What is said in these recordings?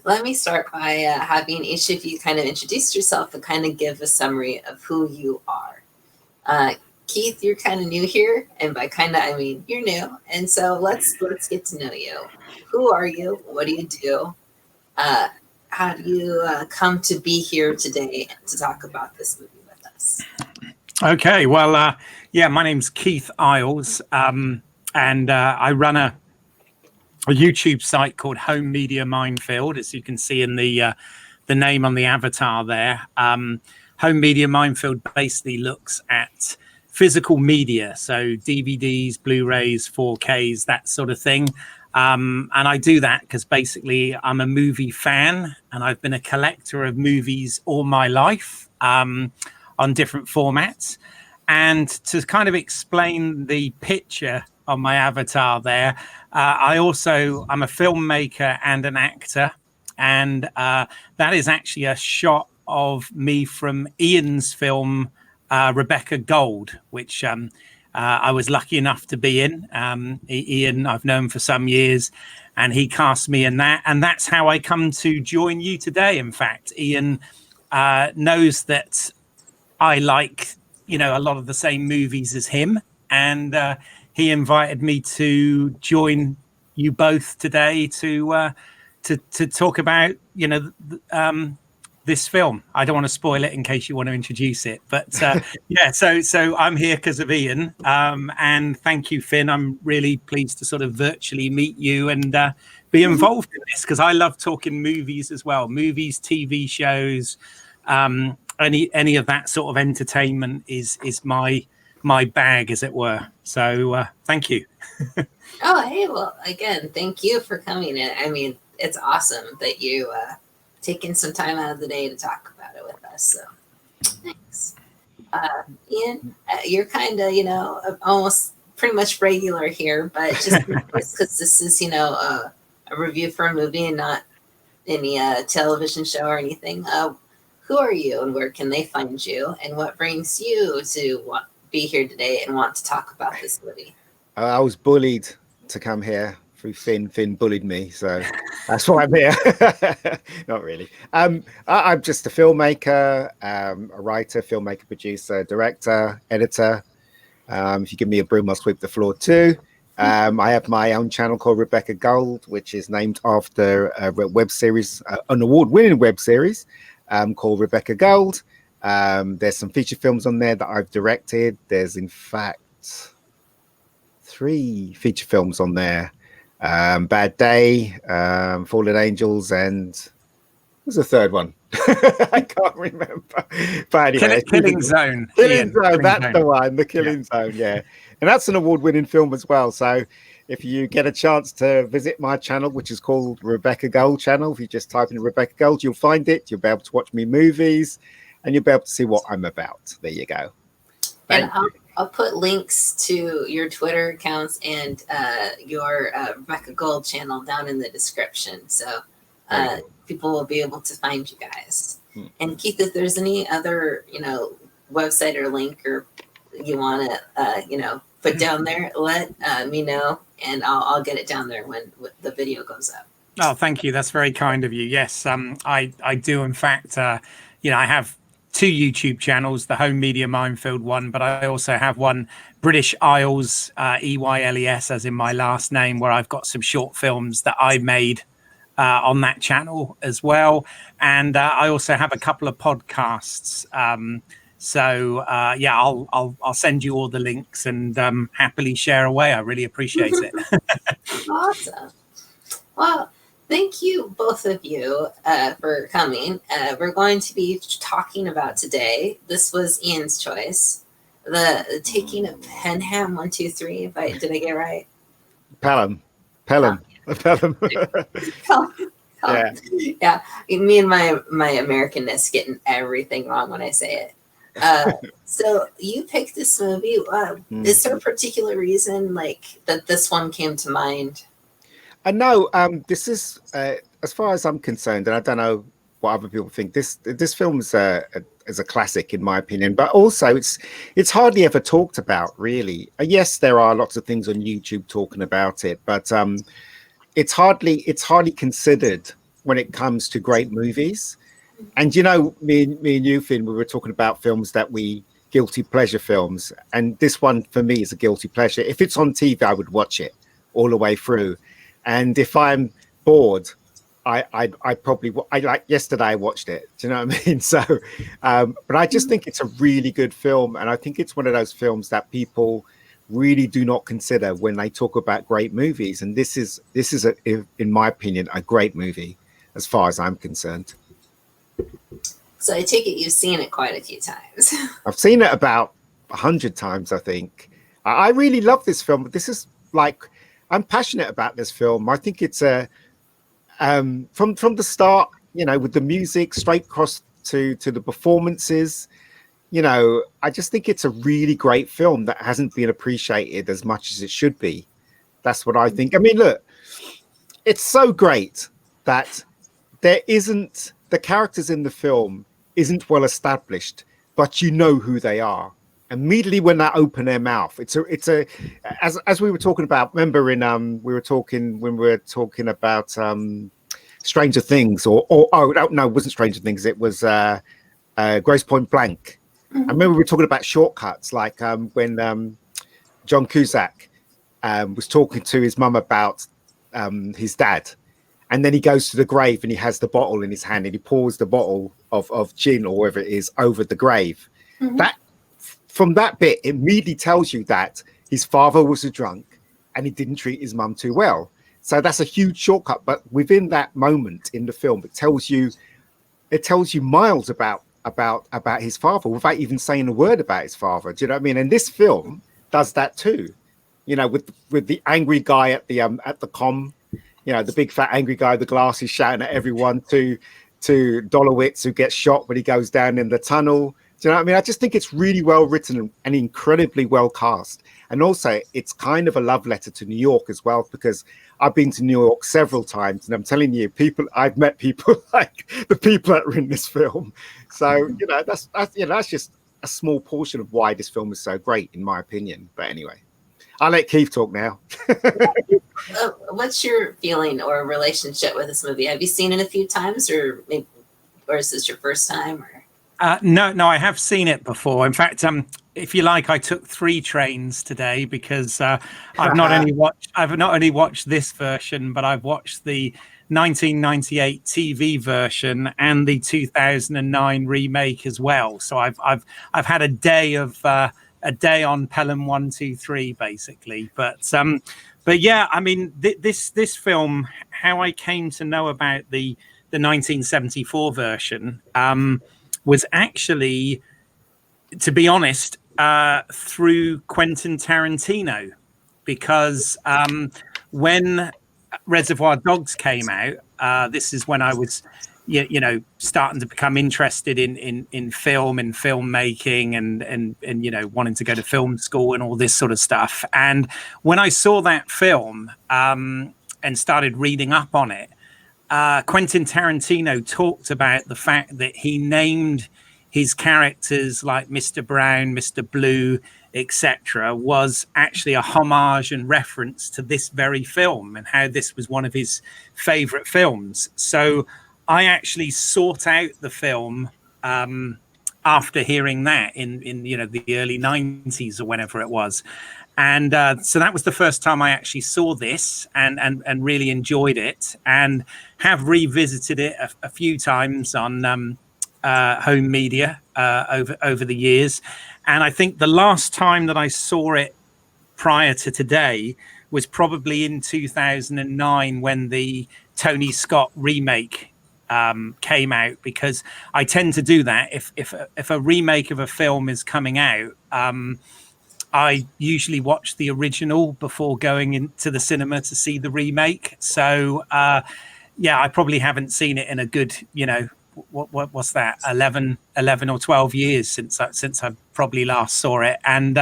let me start by having each of you kind of introduce yourself and kind of give a summary of who you are. Keith, you're kind of new here, and by kind of I mean you're new, and so let's get to know you. Who are you? What do you do? How do you come to be here today to talk about this movie with us? Okay, well, yeah, my name's Keith Isles, and I run a YouTube site called Home Media Minefield, as you can see in the name on the avatar there. Home Media Minefield basically looks at physical media, so DVDs, Blu-rays, 4Ks, that sort of thing. And I do that because basically I'm a movie fan, and I've been a collector of movies all my life on different formats. And to kind of explain the picture on my avatar there, I'm a filmmaker and an actor, and that is actually a shot of me from Ian's film Rebecca Gold, which I was lucky enough to be in. Ian, I've known for some years, and he cast me in that, and that's how I come to join you today. In fact, Ian knows that I like, a lot of the same movies as him, and he invited me to join you both today to talk about, this film. I don't want to spoil it in case you want to introduce it, but yeah, so I'm here because of Ian, and thank you, Finn. I'm really pleased to sort of virtually meet you and be involved in this, because I love talking movies as well, movies, TV shows, any of that sort of entertainment is my bag, as it were. So thank you. Oh, hey, well, again, thank you for coming in. I mean, it's awesome that you taking some time out of the day to talk about it with us. So thanks. Ian, you're kind of, almost pretty much regular here, but just because this is, a review for a movie and not any television show or anything. Who are you, and where can they find you, and what brings you to be here today and want to talk about this movie? I was bullied to come here through Finn. Finn bullied me, so that's why I'm here. Not really. I'm just a filmmaker, a writer, filmmaker, producer, director, editor. If you give me a broom, I'll sweep the floor too. I have my own channel called Rebecca Gold, which is named after a web series, an award-winning web series called Rebecca Gold. There's some feature films on there that I've directed. There's, in fact, 3 feature films on there. Bad Day, Fallen Angels, and what's the third one? I can't remember. But anyway, Killing Zone. Killing Zone, that's the one, the Killing Zone, yeah. And that's an award-winning film as well. So if you get a chance to visit my channel, which is called Rebecca Gold channel, if you just type in Rebecca Gold, you'll find it. You'll be able to watch me movies, and you'll be able to see what I'm about. There you go. And I'll put links to your Twitter accounts and your Rebecca Gold channel down in the description, so people will be able to find you guys. And Keith, if there's any other website or link or you want to put down there, let me know, and I'll get it down there when the video goes up. Oh, thank you. That's very kind of you. Yes, I do. In fact, I have 2 YouTube channels, the Home Media Minefield one, but I also have one, British Isles, EYLES, as in my last name, where I've got some short films that I made on that channel as well. And I also have a couple of podcasts. Yeah, I'll send you all the links and happily share away. I really appreciate it. Awesome. Well, thank you, both of you, for coming. We're going to be talking about today. This was Ian's choice. The taking of Pelham 1, 2, 3. Did I get it right? Pelham. Pelham. Yeah. Me and my Americanness getting everything wrong when I say it. So you picked this movie. Is there a particular reason that this one came to mind? No, this is, as far as I'm concerned, and I don't know what other people think, this film is a classic in my opinion, but also it's hardly ever talked about, really. Yes, there are lots of things on YouTube talking about it, but it's hardly considered when it comes to great movies. And you know, me and you, Finn, we were talking about films that we guilty pleasure films, and this one for me is a guilty pleasure. If it's on TV, I would watch it all the way through, and if I'm bored, I probably like yesterday I watched it. Do you know what I mean? So, but I just think it's a really good film, and I think it's one of those films that people really do not consider when they talk about great movies. And this is in my opinion, a great movie as far as I'm concerned. So I take it you've seen it quite a few times. I've seen it about 100 times, I think. I really love this film. This is like, I'm passionate about this film. I think it's a from the start, you know, with the music straight across to the performances. You know, I just think it's a really great film that hasn't been appreciated as much as it should be. That's what I think. I mean, look, it's so great that there isn't, the characters in the film isn't well established, but you know who they are immediately when they open their mouth. It's a as we were talking about, remember in we were talking about Stranger Things, or oh no, it wasn't Stranger Things, it was Grace Point Blank. I remember we were talking about shortcuts, like when John Cusack was talking to his mum about his dad, and then he goes to the grave and he has the bottle in his hand and he pours the bottle of gin or whatever it is over the grave. That, from that bit, it immediately tells you that his father was a drunk and he didn't treat his mum too well. So that's a huge shortcut. But within that moment in the film, it tells you miles about his father without even saying a word about his father. Do you know what I mean? And this film does that too. You know, with the angry guy at the comm, you know, the big fat angry guy with the glasses shouting at everyone, to Dolowitz, who gets shot when he goes down in the tunnel. Do you know what I mean? I just think it's really well written and incredibly well cast. And also, it's kind of a love letter to New York as well, because I've been to New York several times, and I'm telling you, I've met people like the people that are in this film. So, you know, that's just a small portion of why this film is so great, in my opinion. But anyway, I'll let Keith talk now. What's your feeling or relationship with this movie? Have you seen it a few times, or is this your first time? Or No, I have seen it before. In fact, if you like, I took 3 trains today because I've not only watched this version, but I've watched the 1998 TV version and the 2009 remake as well. So I've had a day on Pelham 1, 2, 3 basically. But yeah, I mean, this film, how I came to know about the 1974 version was actually, to be honest, through Quentin Tarantino, because when Reservoir Dogs came out, this is when I was, you know, starting to become interested in film and filmmaking and you know, wanting to go to film school and all this sort of stuff. And when I saw that film and started reading up on it, Quentin Tarantino talked about the fact that he named his characters like Mr. Brown, Mr. Blue, etc., was actually a homage and reference to this very film and how this was one of his favorite films. So I actually sought out the film after hearing that in you know, the early 90s or whenever it was. And so that was the first time I actually saw this and really enjoyed it, and have revisited it a few times on home media over the years. And I think the last time that I saw it prior to today was probably in 2009 when the Tony Scott remake came out, because I tend to do that if a remake of a film is coming out. I usually watch the original before going into the cinema to see the remake. So yeah, I probably haven't seen it in a good, you know, what's that, 11 or 12 years since I probably last saw it. And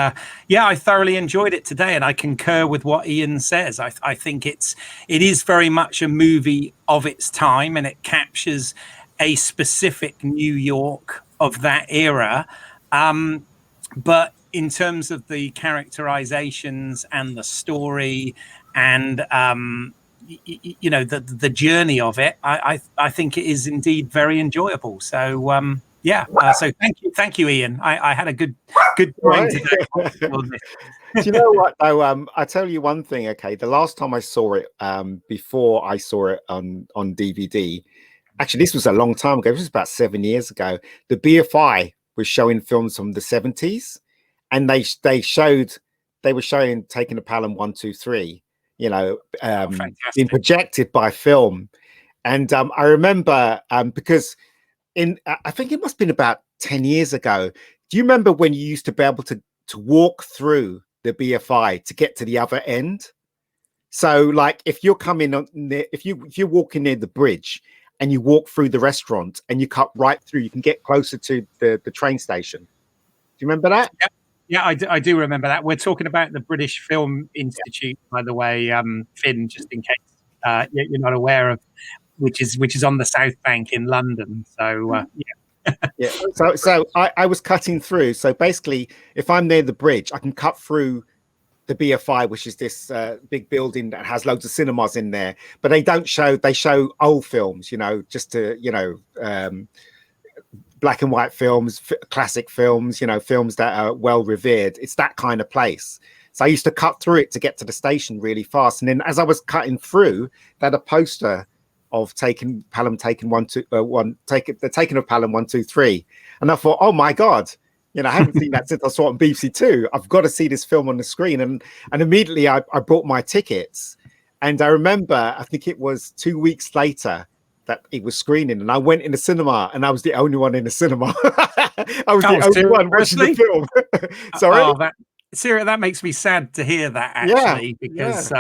yeah, I thoroughly enjoyed it today, and I concur with what Ian says. I think it is very much a movie of its time, and it captures a specific New York of that era. But in terms of the characterizations and the story and you know, the journey of it, I think it is indeed very enjoyable. So yeah, so thank you, Ian. I had a good time Right. today. Do you know what though? I tell you one thing. Okay, the last time I saw it, before I saw it on DVD, actually this was a long time ago. It was about 7 years ago. The BFI was showing films from the 70s, and they were showing Taking a Pelham 1, 2, 3. You know, being projected by film, and I remember because I think it must have been about 10 years ago. Do you remember when you used to be able to walk through the BFI to get to the other end? So like if you're coming on if you're walking near the bridge and you walk through the restaurant and you cut right through, you can get closer to the train station. Do you remember that? Yeah, I do remember that. We're talking about the British Film Institute, by the way, Finn, just in case you're not aware of, which is on the South Bank in London. So Yeah. So I was cutting through. So basically, if I'm near the bridge, I can cut through the BFI, which is this big building that has loads of cinemas in there. But they show old films, you know, just to, you know, black and white films, classic films, you know, films that are well revered. It's that kind of place. So I used to cut through it to get to the station really fast. And then as I was cutting through, they had a poster of the Taking of Pelham 1, 2, 3. And I thought, oh my God, you know, I haven't seen that since I saw it on BBC Two. I've got to see this film on the screen. And immediately I bought my tickets. And I remember, I think it was 2 weeks later that it was screening, and I went in the cinema, and I was the only one in the cinema. I was the only one watching the film. Sorry. Oh, that makes me sad to hear that, actually, because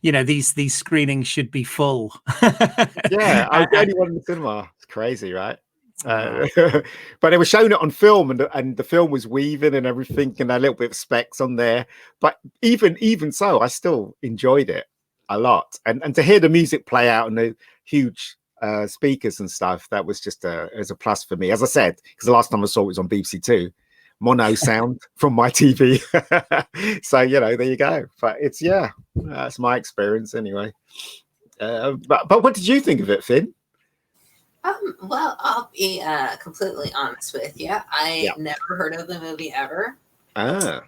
you know, these screenings should be full. Yeah, I was the only one in the cinema. It's crazy, right? But they were showing it on film, and the film was weaving and everything, and a little bit of specs on there. But even so, I still enjoyed it a lot, and to hear the music play out and the huge speakers and stuff, that was just as a plus for me. As I said, because the last time I saw it was on BBC Two, mono sound from my TV. So you know, there you go. But it's that's my experience anyway. But what did you think of it, Finn? Well, I'll be completely honest with you. I never heard of the movie ever. I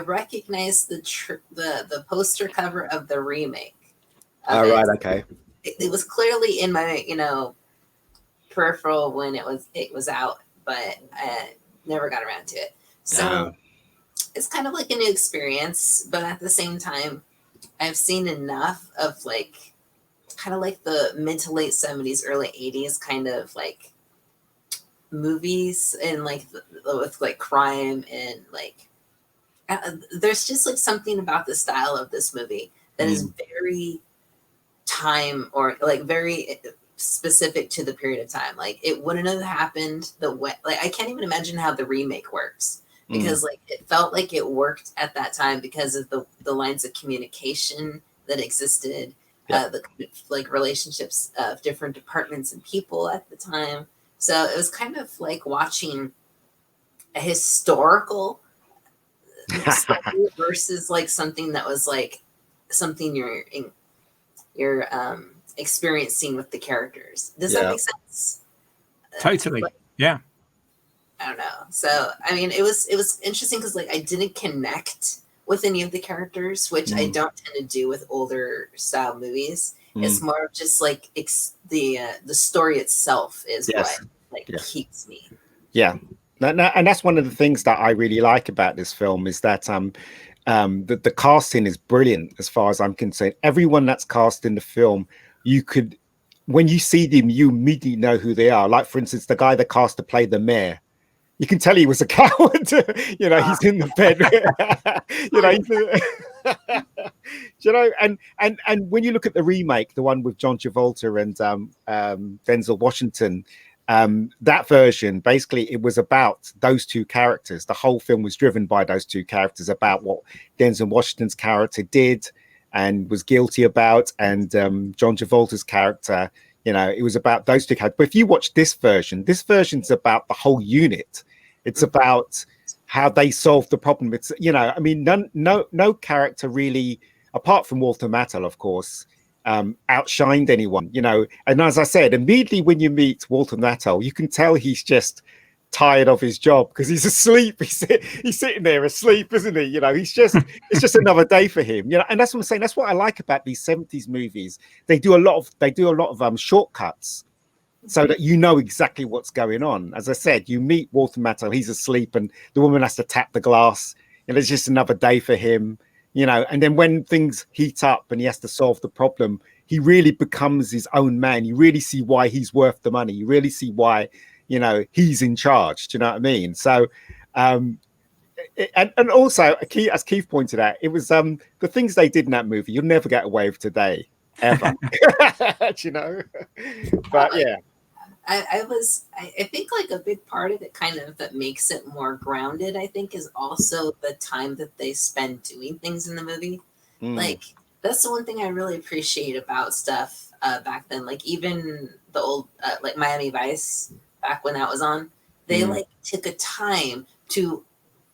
recognized the poster cover of the remake. Right, okay. It was clearly in my, you know, peripheral when it was out, but I never got around to it. So it's kind of like a new experience, but at the same time, I've seen enough of like kind of like the mid to late 70s, early 80s kind of like movies and like with like crime and like there's just like something about the style of this movie that is very time or like very specific to the period of time. Like it wouldn't have happened the way, like I can't even imagine how the remake works because like it felt like it worked at that time because of the lines of communication that existed, the like relationships of different departments and people at the time. So it was kind of like watching a historical study versus like something that was like something you're experiencing with the characters. Does that make sense? Totally. Yeah. I don't know. So I mean, it was interesting because like I didn't connect with any of the characters, which I don't tend to do with older style movies. It's more of just like the story itself is what like keeps me. Yeah. And that's one of the things that I really like about this film is that the casting is brilliant as far as I'm concerned. Everyone that's cast in the film, you could, when you see them, you immediately know who they are. Like, for instance, the guy that cast to play the mayor, you can tell he was a coward. You know, he's in the bed. You know, you know, and when you look at the remake, the one with John Travolta and Denzel Washington, that version, basically it was about those two characters. The whole film was driven by those two characters, about what Denzel Washington's character did and was guilty about, and John Travolta's character, you know, it was about those two characters. But if you watch this version's about the whole unit. It's about how they solve the problem. It's, you know, I mean, no character really, apart from Walter Matthau, of course, outshined anyone, you know. And as I said, immediately when you meet Walter Matthau, you can tell he's just tired of his job because he's asleep. He's sitting there asleep, isn't he? You know, it's just another day for him. You know, and that's what I'm saying. That's what I like about these 70s movies. They do a lot of shortcuts so that you know exactly what's going on. As I said, you meet Walter Matthau, he's asleep, and the woman has to tap the glass, and it's just another day for him. You know, and then when things heat up and he has to solve the problem, he really becomes his own man. You really see why he's worth the money. You really see why, you know, he's in charge. Do you know what I mean? So, and also, as Keith pointed out, it was the things they did in that movie you'll never get away with today, ever. You know? But yeah. I think like a big part of it kind of that makes it more grounded, I think, is also the time that they spend doing things in the movie. Like, that's the one thing I really appreciate about stuff back then. Like, even the old, like Miami Vice, back when that was on, they like took a time to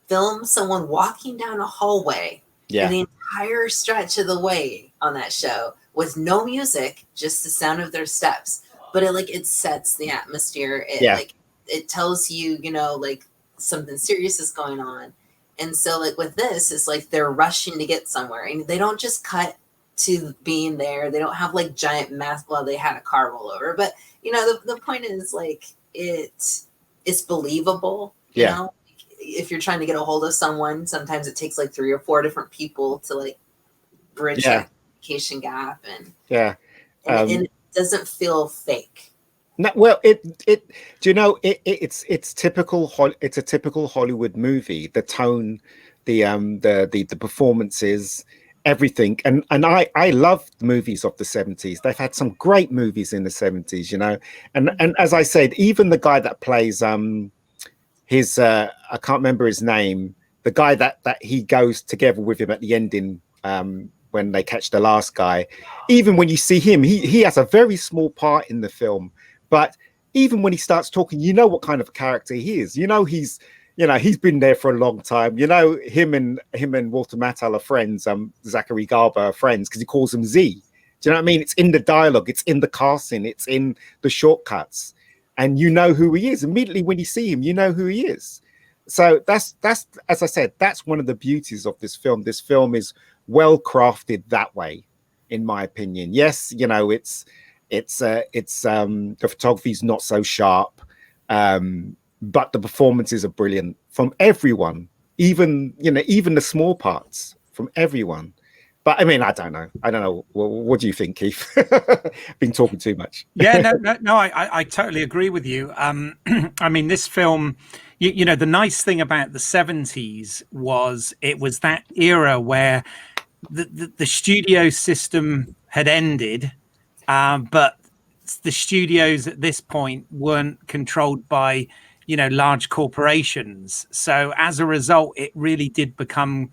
film someone walking down a hallway for the entire stretch of the way on that show with no music, just the sound of their steps. But it sets the atmosphere. It tells you, you know, like something serious is going on. And so like with this, it's like they're rushing to get somewhere, and they don't just cut to being there. They don't have like giant mass. Well, they had a car roll over, but you know, the point is like it's believable. You know, if you're trying to get a hold of someone, sometimes it takes like 3 or 4 different people to like bridge that communication gap, and and it doesn't feel fake. No, well, do you know, it's typical. It's a typical Hollywood movie. The tone, the performances, everything. And I love movies of the 70s. They've had some great movies in the 70s, you know. And as I said, even the guy that plays his I can't remember his name, the guy that he goes together with him at the ending, when they catch the last guy, even when you see him, he has a very small part in the film, but even when he starts talking, you know what kind of a character he is. You know, he's been there for a long time. You know, him and Walter Matthau are friends. Zachary Garber are friends because he calls him Z. Do you know what I mean? It's in the dialogue, it's in the casting, it's in the shortcuts, and you know who he is immediately when you see him. You know who he is. So that's as I said, that's one of the beauties of this film. This film is well crafted that way, in my opinion. Yes, you know, it's the photography is not so sharp, but the performances are brilliant from everyone, even the small parts from everyone. But I mean, I don't know. What do you think, Keith? Been talking too much. Yeah, no, I totally agree with you. I mean, this film, you know, the nice thing about the 70s was it was that era where the studio system had ended, but the studios at this point weren't controlled by, you know, large corporations. So as a result, it really did become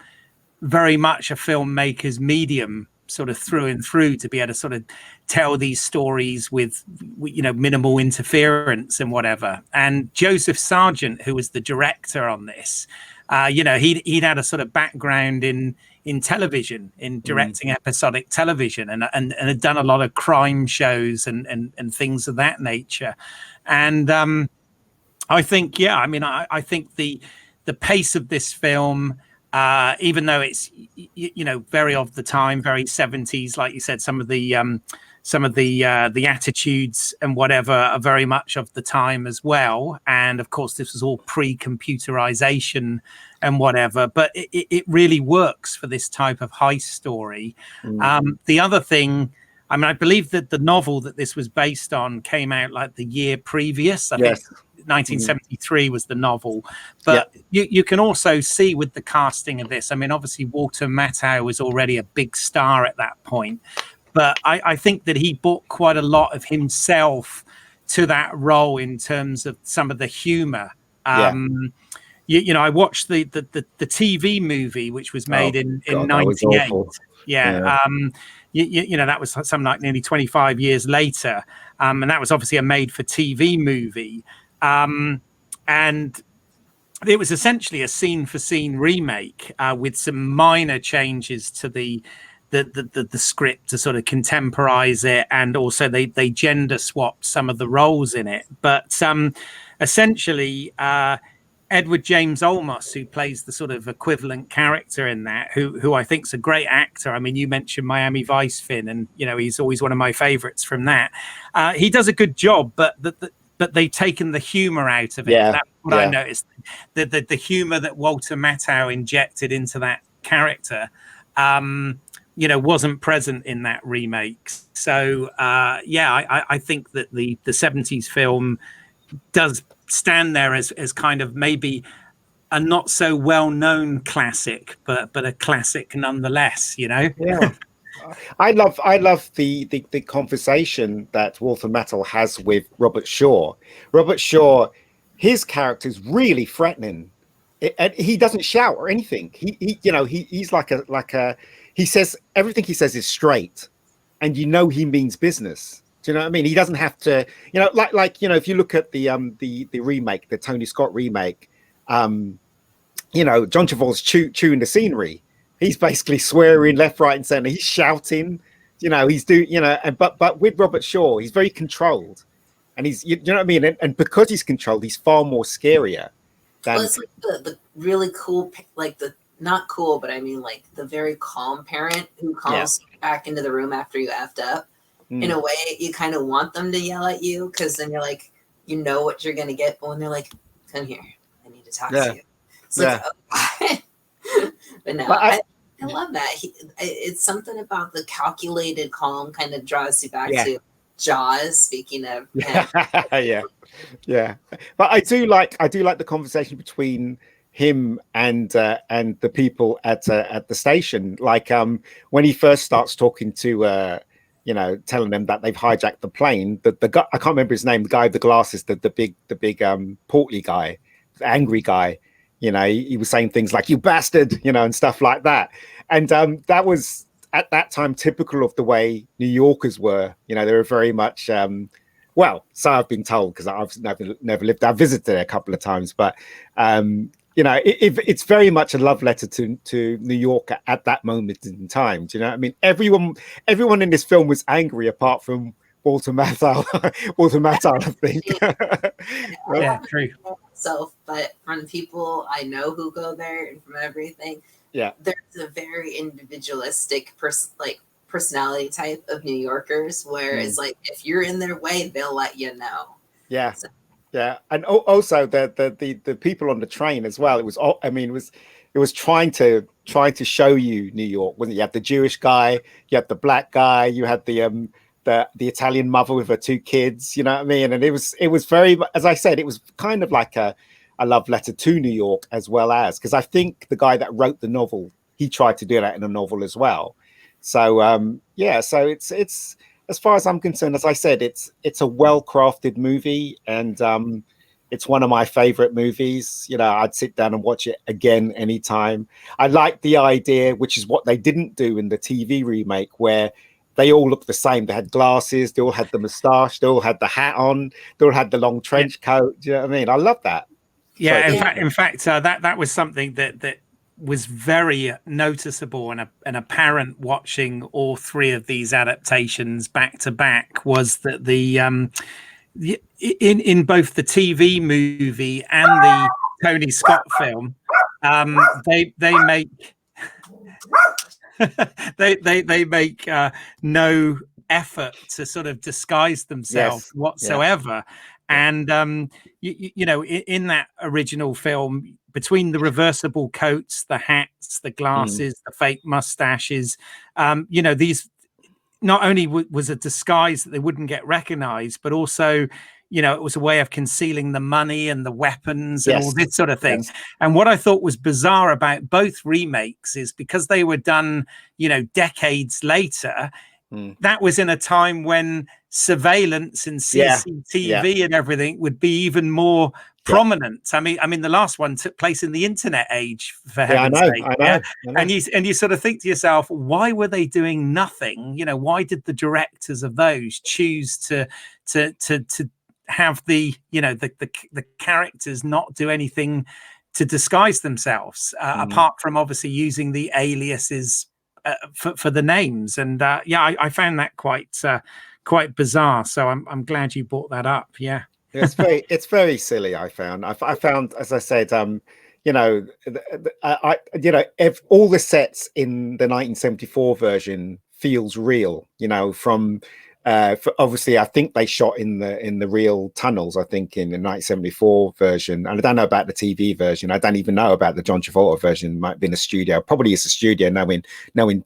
very much a filmmaker's medium, sort of through and through, to be able to sort of tell these stories with you know, minimal interference and whatever. And Joseph Sargent, who was the director on this, you know, he'd had a sort of background in television, in directing episodic television, and had done a lot of crime shows and things of that nature. And I think, I mean, I think the pace of this film, even though it's, you know, very of the time, very 70s, like you said, some of the attitudes and whatever are very much of the time as well. And of course, this was all pre-computerization and whatever, but it really works for this type of heist story. The other thing, I mean, I believe that the novel that this was based on came out like the year previous. I think 1973 was the novel. But you can also see with the casting of this, I mean, obviously Walter Matthau was already a big star at that point. But I think that he brought quite a lot of himself to that role in terms of some of the humor. You know, I watched the TV movie, which was made in 98. You know, that was something like nearly 25 years later. And that was obviously a made for TV movie. And it was essentially a scene for scene remake with some minor changes to the the script to sort of contemporize it, and also they gender swapped some of the roles in it. But essentially, Edward James Olmos, who plays the sort of equivalent character in that, who I think's a great actor. I mean, you mentioned Miami Vice, Finn, and he's always one of my favorites from that. He does a good job, but they've taken the humor out of it. Yeah, That's what I noticed. The humor that Walter Matthau injected into that character, wasn't present in that remake. So I think that the 70s film does stand there as kind of maybe a not so well-known classic, but a classic nonetheless. Yeah. I love the conversation that Walter Matthau has with Robert Shaw. Robert Shaw, his character is really threatening. And he doesn't shout or anything. He's like a he says everything he says is straight, and he means business. Do you know what I mean? He doesn't have to, if you look at the remake, the Tony Scott remake, John Travolta's chewing the scenery. He's basically swearing left, right, and center. He's shouting, he's doing, but with Robert Shaw, he's very controlled, and he's, you know what I mean? And because he's controlled, he's far more scarier. Well, it's like the really cool, like not cool, but I mean like the very calm parent who calls you back into the room after you effed up. In a way, you kind of want them to yell at you, because then you're like, what you're going to get. But when they're like, come here, I need to talk to you. It's like, oh. But no, I love that. It's something about the calculated calm kind of draws you back to Jaws, speaking of. Yeah. But I do like the conversation between him and the people at the station. Like when he first starts talking to telling them that they've hijacked the plane. The guy, I can't remember his name, the guy with the glasses, the big portly guy, the angry guy. He was saying things like "you bastard," and stuff like that. And that was at that time typical of the way New Yorkers were. They were very much well, so I've been told, because I've never lived. I've visited there a couple of times, but it's very much a love letter to New York at that moment in time. Do you know what I mean? Everyone in this film was angry apart from Walter Matthau. I think. Yeah, true. But from the people I know who go there and from everything, there's a very individualistic personality type of New Yorkers, where it's like if you're in their way, they'll let you know. Yeah. So. Yeah, and also the people on the train as well. It was trying to show you New York. Wasn't it? You had the Jewish guy, you had the black guy, you had the Italian mother with her two kids. You know what I mean? And it was very, as I said, it was kind of like a love letter to New York, as well as, because I think the guy that wrote the novel, he tried to do that in a novel as well. So so it's. As far as I'm concerned, as I said, it's a well-crafted movie, and it's one of my favorite movies. I'd sit down and watch it again anytime. I like the idea, which is what they didn't do in the TV remake, where they all looked the same. They had glasses, they all had the moustache, they all had the hat on, they all had the long trench coat. Do you know what I mean? I love that. Yeah, in fact, that was something that was very noticeable and apparent watching all three of these adaptations back to back, was that in both the TV movie and the Tony Scott film, they make they make no effort to sort of disguise themselves whatsoever. And in that original film, between the reversible coats, the hats, the glasses, the fake mustaches, these not only was a disguise that they wouldn't get recognized, but also, it was a way of concealing the money and the weapons and all this sort of thing. And what I thought was bizarre about both remakes is, because they were done, decades later, that was in a time when surveillance and CCTV and everything would be even more prominent. I mean, the last one took place in the internet age, for heaven's sake. I know. And you sort of think to yourself, why were they doing nothing? Why did the directors of those choose to have the characters not do anything to disguise themselves, apart from obviously using the aliases for the names. And yeah, I found that quite bizarre. So I'm glad you brought that up. Yeah. It's very silly. I found, as I said, you know, all the sets in the 1974 version feels real. You know, from obviously, I think they shot in the real tunnels. I think in the 1974 version, and I don't know about the TV version. I don't even know about the John Travolta version. It might have been a studio. Probably it's a studio. Knowing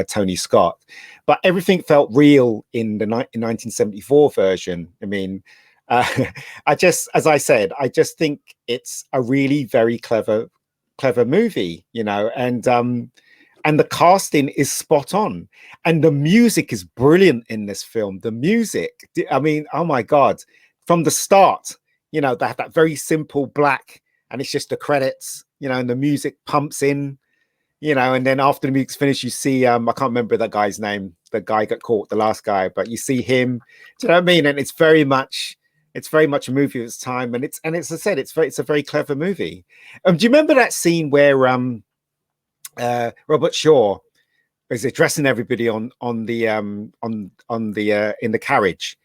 Tony Scott, but everything felt real in the 1974 version. I mean. As I said, I just think it's a really very clever movie, you know, and the casting is spot on, and the music is brilliant in this film. The music, I mean, oh my God, from the start, you know, that very simple black, and it's just the credits, you know, and the music pumps in, you know, and then after the music's finished, you see, I can't remember that guy's name, the guy got caught, the last guy, but you see him, do you know what I mean? And it's very much a movie of its time, and as I said, it's a very clever movie. Do you remember that scene where Robert Shaw is addressing everybody on the in the carriage,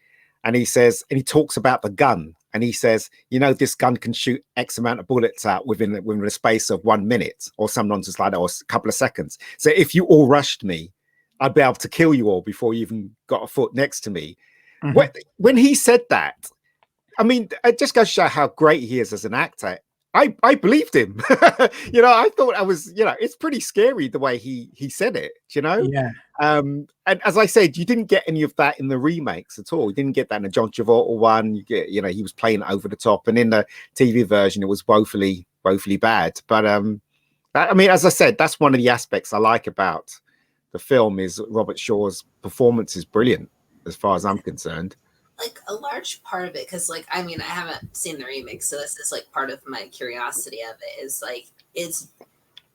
and he says, and he talks about the gun, and he says, you know, this gun can shoot X amount of bullets out within the space of 1 minute or some nonsense like that, or a couple of seconds. So if you all rushed me, I'd be able to kill you all before you even got a foot next to me. Mm-hmm. When he said that, I mean, it just goes to show how great he is as an actor. I believed him. You know, I thought it's pretty scary the way he said it, you know? Yeah. And as I said, you didn't get any of that in the remakes at all. You didn't get that in the John Travolta one. You know, he was playing over the top. And in the TV version, it was woefully bad. But I mean, as I said, that's one of the aspects I like about the film is Robert Shaw's performance is brilliant as far as I'm concerned. Like a large part of it, because like I mean I haven't seen the remix, so this is like part of my curiosity of it, is like it's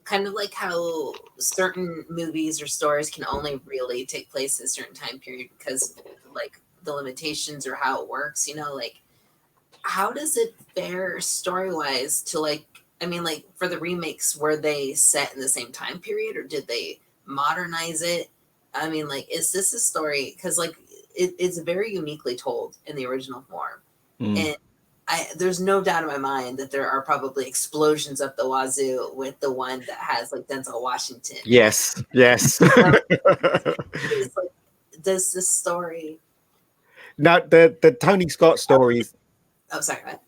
kind of like how certain movies or stories can only really take place in a certain time period because like the limitations or how it works, you know, like how does it fare story-wise to like, I mean, like for the remakes, were they set in the same time period or did they modernize it? I mean, like, is this a story, because like it's very uniquely told in the original form. And there's no doubt in my mind that there are probably explosions up the wazoo with the one that has like Denzel Washington. Yes. It's like, does this story? Now the Tony Scott stories. Oh, sorry. What?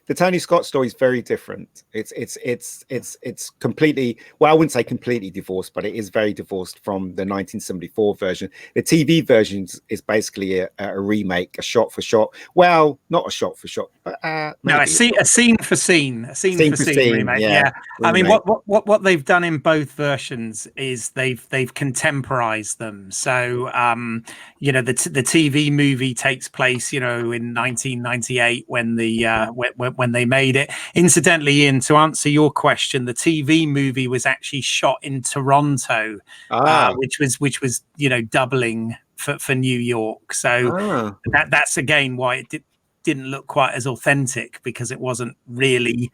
The Tony Scott story is very different. It's completely, well, I wouldn't say completely divorced, but it is very divorced from the 1974 version. The TV version is basically a remake, a shot for shot. Well, not a shot for shot, but no, a scene for scene remake. Yeah. I mean, what they've done in both versions is they've contemporized them. So you know, the TV movie takes place, you know, in 1998 when when they made it. Incidentally, Ian, to answer your question, the TV movie was actually shot in Toronto, which was you know, doubling for New York. So that's again why it didn't look quite as authentic, because it wasn't really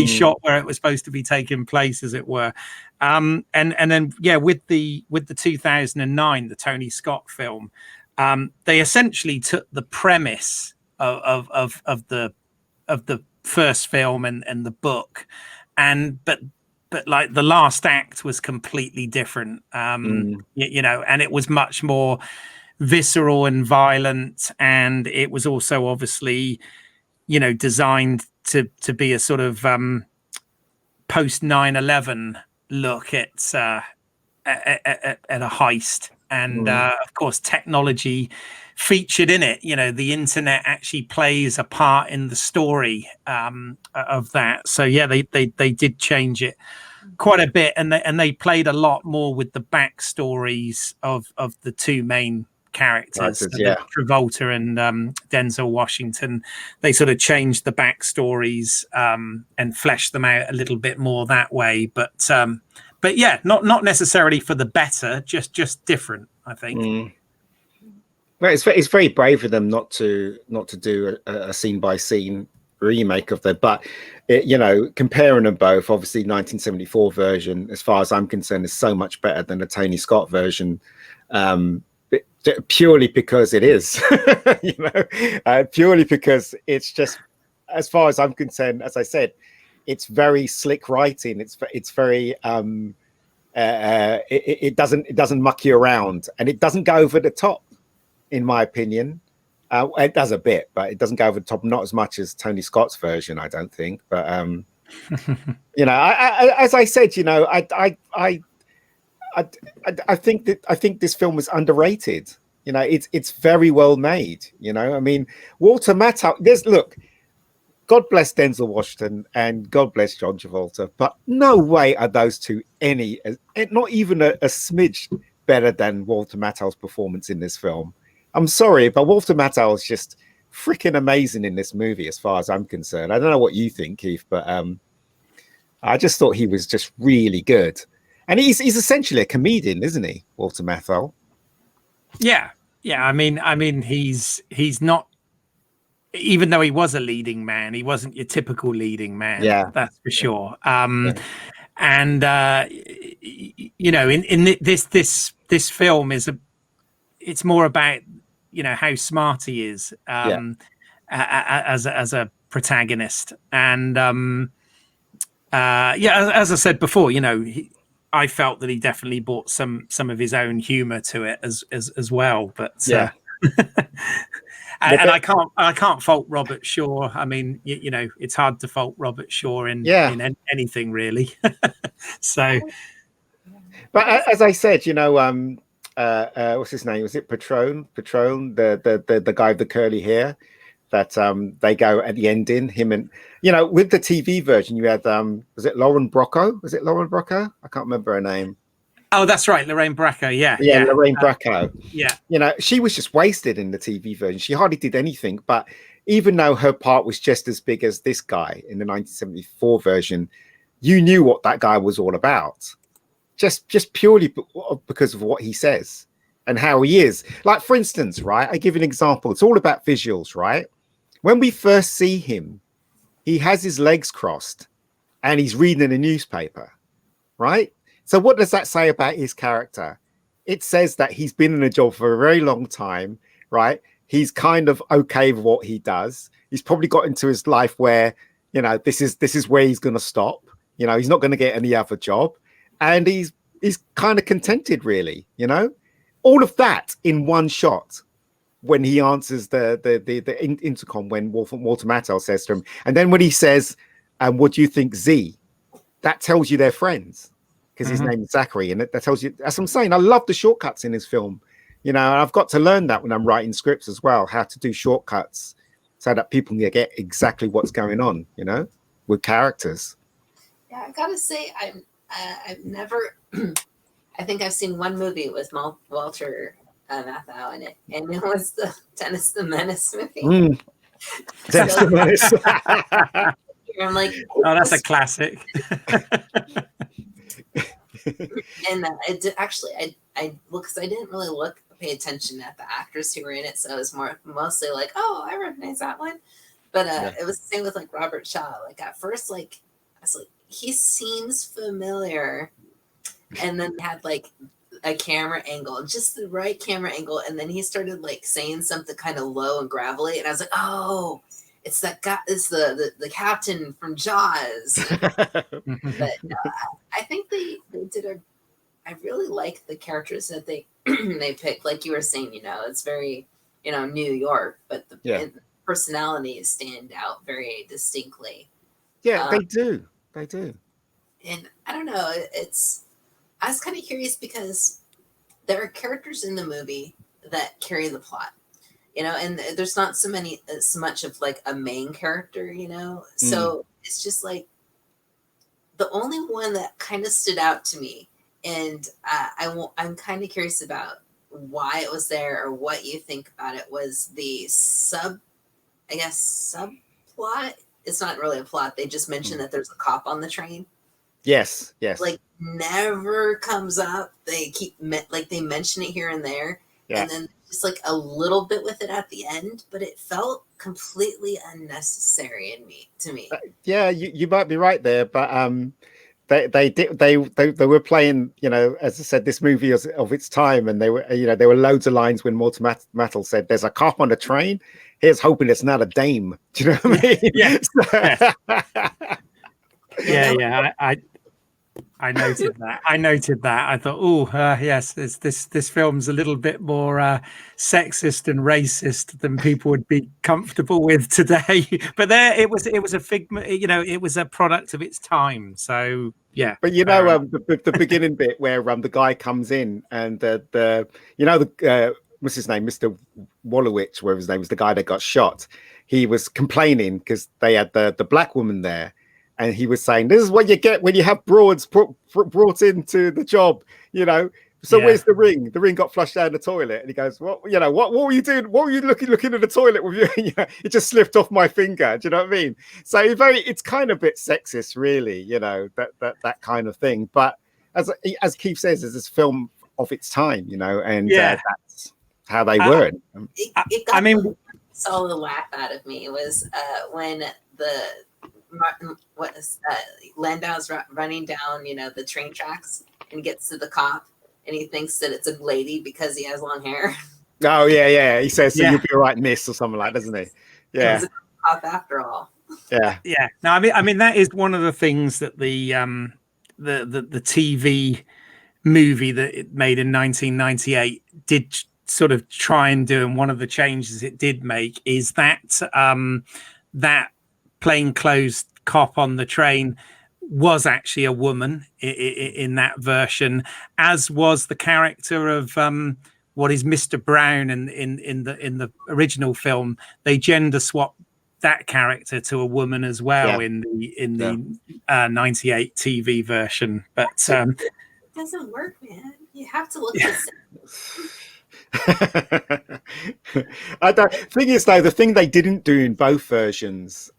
shot where it was supposed to be taking place, as it were. And then yeah, with the 2009, the Tony Scott film, they essentially took the premise of the first film and the book, but like the last act was completely different, you know, and it was much more visceral and violent, and it was also obviously, you know, designed to be a sort of post 9/11 look at a heist. And of course, technology featured in it. You know, the internet actually plays a part in the story of that. So yeah, they did change it quite a bit, and they played a lot more with the backstories of the two main characters, Travolta and Denzel Washington. They sort of changed the backstories and fleshed them out a little bit more that way. But yeah, not necessarily for the better, just different, I think. Well, it's very brave of them not to do a scene by scene remake of the, but you know, comparing them both, obviously 1974 version, as far as I'm concerned, is so much better than the Tony Scott version, purely because it is, you know, purely because it's just, as far as I'm concerned, as I said, it's very slick writing. It's very it doesn't muck you around, and it doesn't go over the top, in my opinion. It does a bit, but it doesn't go over the top, not as much as Tony Scott's version, I don't think. But you know, as I said, you know, I think this film was underrated. You know, it's very well made. You know, I mean, Walter Matthau. Look, God bless Denzel Washington and God bless John Travolta, but no way are those two not even a smidge better than Walter Matthau's performance in this film. I'm sorry, but Walter Matthau is just freaking amazing in this movie, as far as I'm concerned. I don't know what you think, Keith, but I just thought he was just really good. And he's essentially a comedian, isn't he, Walter Matthau? Yeah. I mean, he's not. Even though he was a leading man, he wasn't your typical leading man. Yeah, that's for sure. And you know, in this film it's more about, you know, how smart he is as a protagonist. And as I said before, you know, I felt that he definitely brought some of his own humor to it as well. But and I can't fault Robert Shaw. I mean, you know, it's hard to fault Robert Shaw in anything really. So, but as I said, you know, what's his name? Was it Patron, the guy with the curly hair that they go at the ending, him and, you know, with the TV version you had was it Lauren Bracco? I can't remember her name. Oh, that's right, Lorraine Bracco. Yeah, Lorraine Bracco. Yeah, you know, she was just wasted in the TV version. She hardly did anything, but even though her part was just as big as this guy in the 1974 version, you knew what that guy was all about. Just purely because of what he says and how he is. Like, for instance, right, I give you an example. It's all about visuals, right? When we first see him, he has his legs crossed and he's reading a newspaper, right? So what does that say about his character? It says that he's been in a job for a very long time, right? He's kind of okay with what he does. He's probably got into his life where, you know, this is where he's going to stop. You know, he's not going to get any other job. And he's kind of contented, really, you know? All of that in one shot when he answers the intercom, when Walter Matthau says to him. And then when he says, what do you think, Z? That tells you they're friends, because his name is Zachary. And that tells you, as I'm saying, I love the shortcuts in this film. You know, and I've got to learn that when I'm writing scripts as well, how to do shortcuts so that people can get exactly what's going on, you know, with characters. Yeah, I gotta say, I've never, I think I've seen one movie with Walter Matthau in it, and it was the Dennis the Menace movie. Dennis the Menace. I'm like, oh, that's a classic. And because I didn't really pay attention at the actors who were in it, so it was mostly like, oh, I recognize that one. But it was the same with like Robert Shaw. Like at first, like I was like, he seems familiar, and then had like a camera angle, just the right camera angle, and then he started like saying something kind of low and gravelly, and I was like, oh, it's that guy, it's the captain from Jaws. But I think they did I really like the characters that they they picked. Like you were saying, you know, it's very, you know, New York, but the personalities stand out very distinctly. Yeah, they do. They do. And I don't know, I was kind of curious because there are characters in the movie that carry the plot, you know, and there's not so much of like a main character, you know, so it's just like the only one that kind of stood out to me, and I'm kind of curious about why it was there or what you think about it, was the subplot. It's not really a plot. They just mentioned that there's a cop on the train. Yes. Like never comes up. They keep they mention it here and there, and then just like a little bit with it at the end. But it felt completely unnecessary to me. Yeah, you might be right there, but they were playing, you know, as I said, this movie is of its time, and they were, you know, there were loads of lines when Walter Matthau said, "There's a cop on a train. Here's hoping it's not a dame." Do you know what I mean? Yeah. Yeah. Yeah. I noted that. I thought, oh, yes, this film's a little bit more sexist and racist than people would be comfortable with today. But there, it was a figment. You know, it was a product of its time. So yeah. But you know, the beginning bit where the guy comes in and the you know the what's his name, Mr. Wallowich, whatever his name was, the guy that got shot. He was complaining because they had the black woman there. And he was saying, "This is what you get when you have broads brought into the job, you know. So where's the ring? The ring got flushed down the toilet." And he goes, "What? You know, what were you doing? What were you looking at the toilet with you? It just slipped off my finger." Do you know what I mean? So it's kind of a bit sexist, really, you know, that kind of thing. But as Keith says, it's this film of its time, you know, and that's how they were. It got the solid laugh out of me was when Landau's running down, you know, the train tracks, and he gets to the cop, and he thinks that it's a lady because he has long hair. Oh yeah. He says, "So you'll be all right, miss," or something like that, doesn't he? Yeah. He's a cop after all. Yeah. Yeah. No, I mean that is one of the things that the TV movie that it made in 1998 did sort of try and do, and one of the changes it did make is that that plainclothes cop on the train was actually a woman in that version, as was the character of what is Mr. Brown in the original film. They gender swapped that character to a woman as well in the 98 TV version. But it doesn't work, man. You have to look the same. Thing is, though, the thing they didn't do in both versions,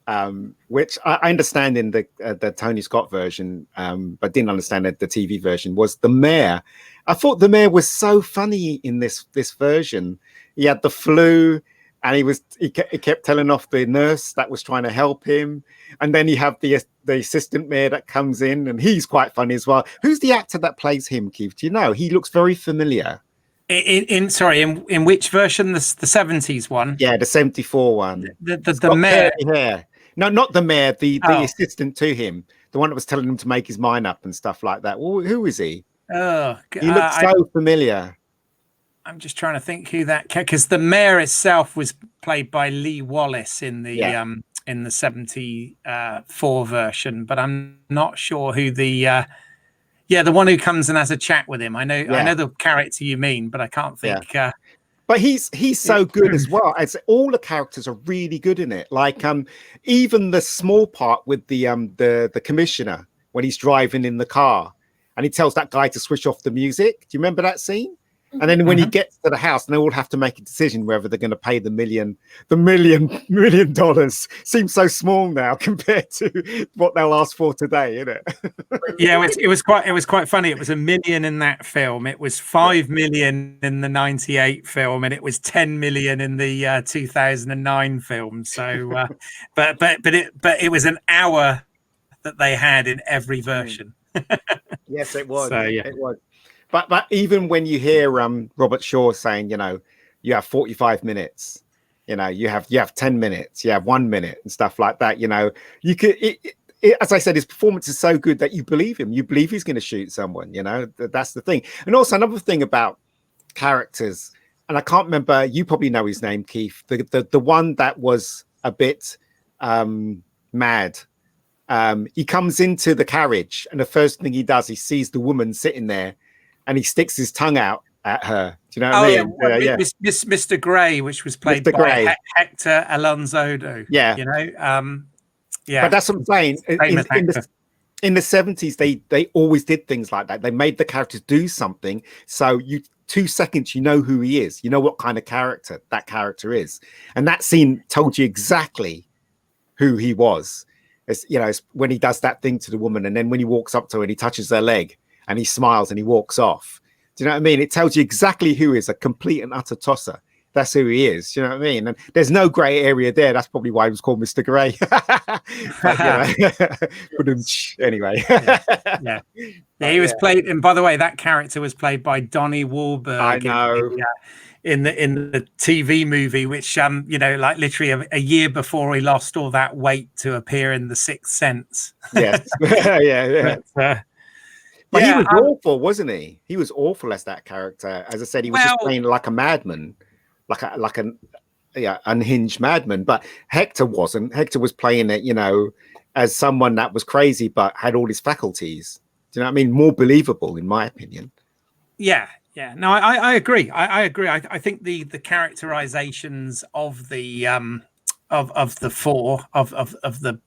which I understand in the Tony Scott version, but didn't understand the TV version, was the mayor. I thought the mayor was so funny in this version. He had the flu, and he kept telling off the nurse that was trying to help him, and then you have the assistant mayor that comes in, and he's quite funny as well. Who's the actor that plays him, Keith? Do you know? He looks very familiar. In which version? The 70s one? Yeah, the 74 one. The mayor. Hair. No, not the mayor. The assistant to him, the one that was telling him to make his mind up and stuff like that. Well, who is he? Oh, he looks so familiar. I'm just trying to think who that, because the mayor itself was played by Lee Wallace in the 74 version, but I'm not sure who the one who comes and has a chat with him. I know the character you mean, but I can't think. But he's so good as well. As all the characters are really good in it. Like even the small part with the commissioner when he's driving in the car and he tells that guy to switch off the music. Do you remember that scene? And then when he gets to the house, they all have to make a decision whether they're going to pay the $1 million. Seems so small now compared to what they'll ask for today, isn't it? Yeah, it was quite funny. It was $1 million in that film. It was $5 million in the 98 film, and it was $10 million in the 2009 film. So, but it was an hour that they had in every version. Yes, it was. So, it was. But even when you hear Robert Shaw saying, you know, you have 45 minutes, you know, you have 10 minutes, you have 1 minute and stuff like that, you know, you could, as I said, his performance is so good that you believe him. You believe he's going to shoot someone, you know, that's the thing. And also another thing about characters, and I can't remember, you probably know his name, Keith, the one that was a bit mad. He comes into the carriage and the first thing he does, he sees the woman sitting there and he sticks his tongue out at her. Do you know what I mean? Mr. Gray, which was played by Hector Alonso. Yeah. You know, But that's what I'm saying. In the 70s, they always did things like that. They made the characters do something. So 2 seconds, you know who he is. You know what kind of character that character is. And that scene told you exactly who he was. It's, you know, it's when he does that thing to the woman, and then when he walks up to her and he touches her leg and he smiles and he walks off. Do you know what I mean? It tells you exactly who is a complete and utter tosser. That's who he is. Do you know what I mean? And there's no grey area there. That's probably why he was called Mr. Grey. But anyway. Yeah. He was played, and by the way, that character was played by Donnie Wahlberg. I know. In the TV movie, which like literally a year before he lost all that weight to appear in The Sixth Sense. Yes. Yeah. But he was awful, wasn't he? He was awful as that character. As I said, he was just playing like a madman, like an unhinged madman. But Hector wasn't. Hector was playing it, as someone that was crazy but had all his faculties. Do you know what I mean? More believable, in my opinion. Yeah. No, I agree. I agree. I think the characterizations of the of the four of the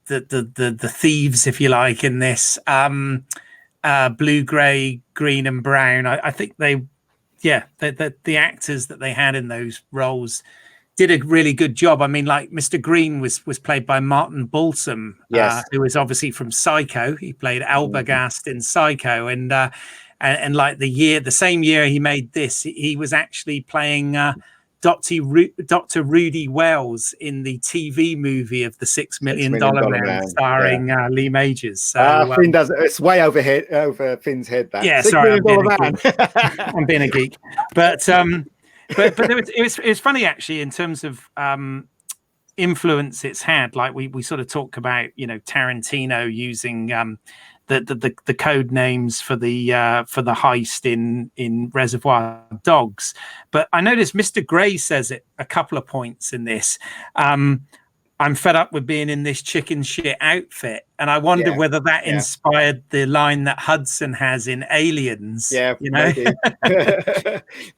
the thieves, if you like, in this blue, gray, green, and brown. I think the actors that they had in those roles did a really good job. I mean, like Mr. Green was played by Martin Balsam, who is obviously from Psycho. He played Albogast in Psycho, and like the same year he made this, he was actually playing Dr. Rudy Wells in the TV movie of the $6 Million Man, starring Lee Majors. So Finn does it's way over Finn's head. That sorry, I'm being a geek, but it was funny actually in terms of influence it's had. Like we sort of talk about Tarantino using the code names for the heist in Reservoir Dogs, but I noticed Mr. Grey says it a couple of points in this. I'm fed up with being in this chicken shit outfit, and I wonder whether that inspired the line that Hudson has in Aliens. Yeah, maybe.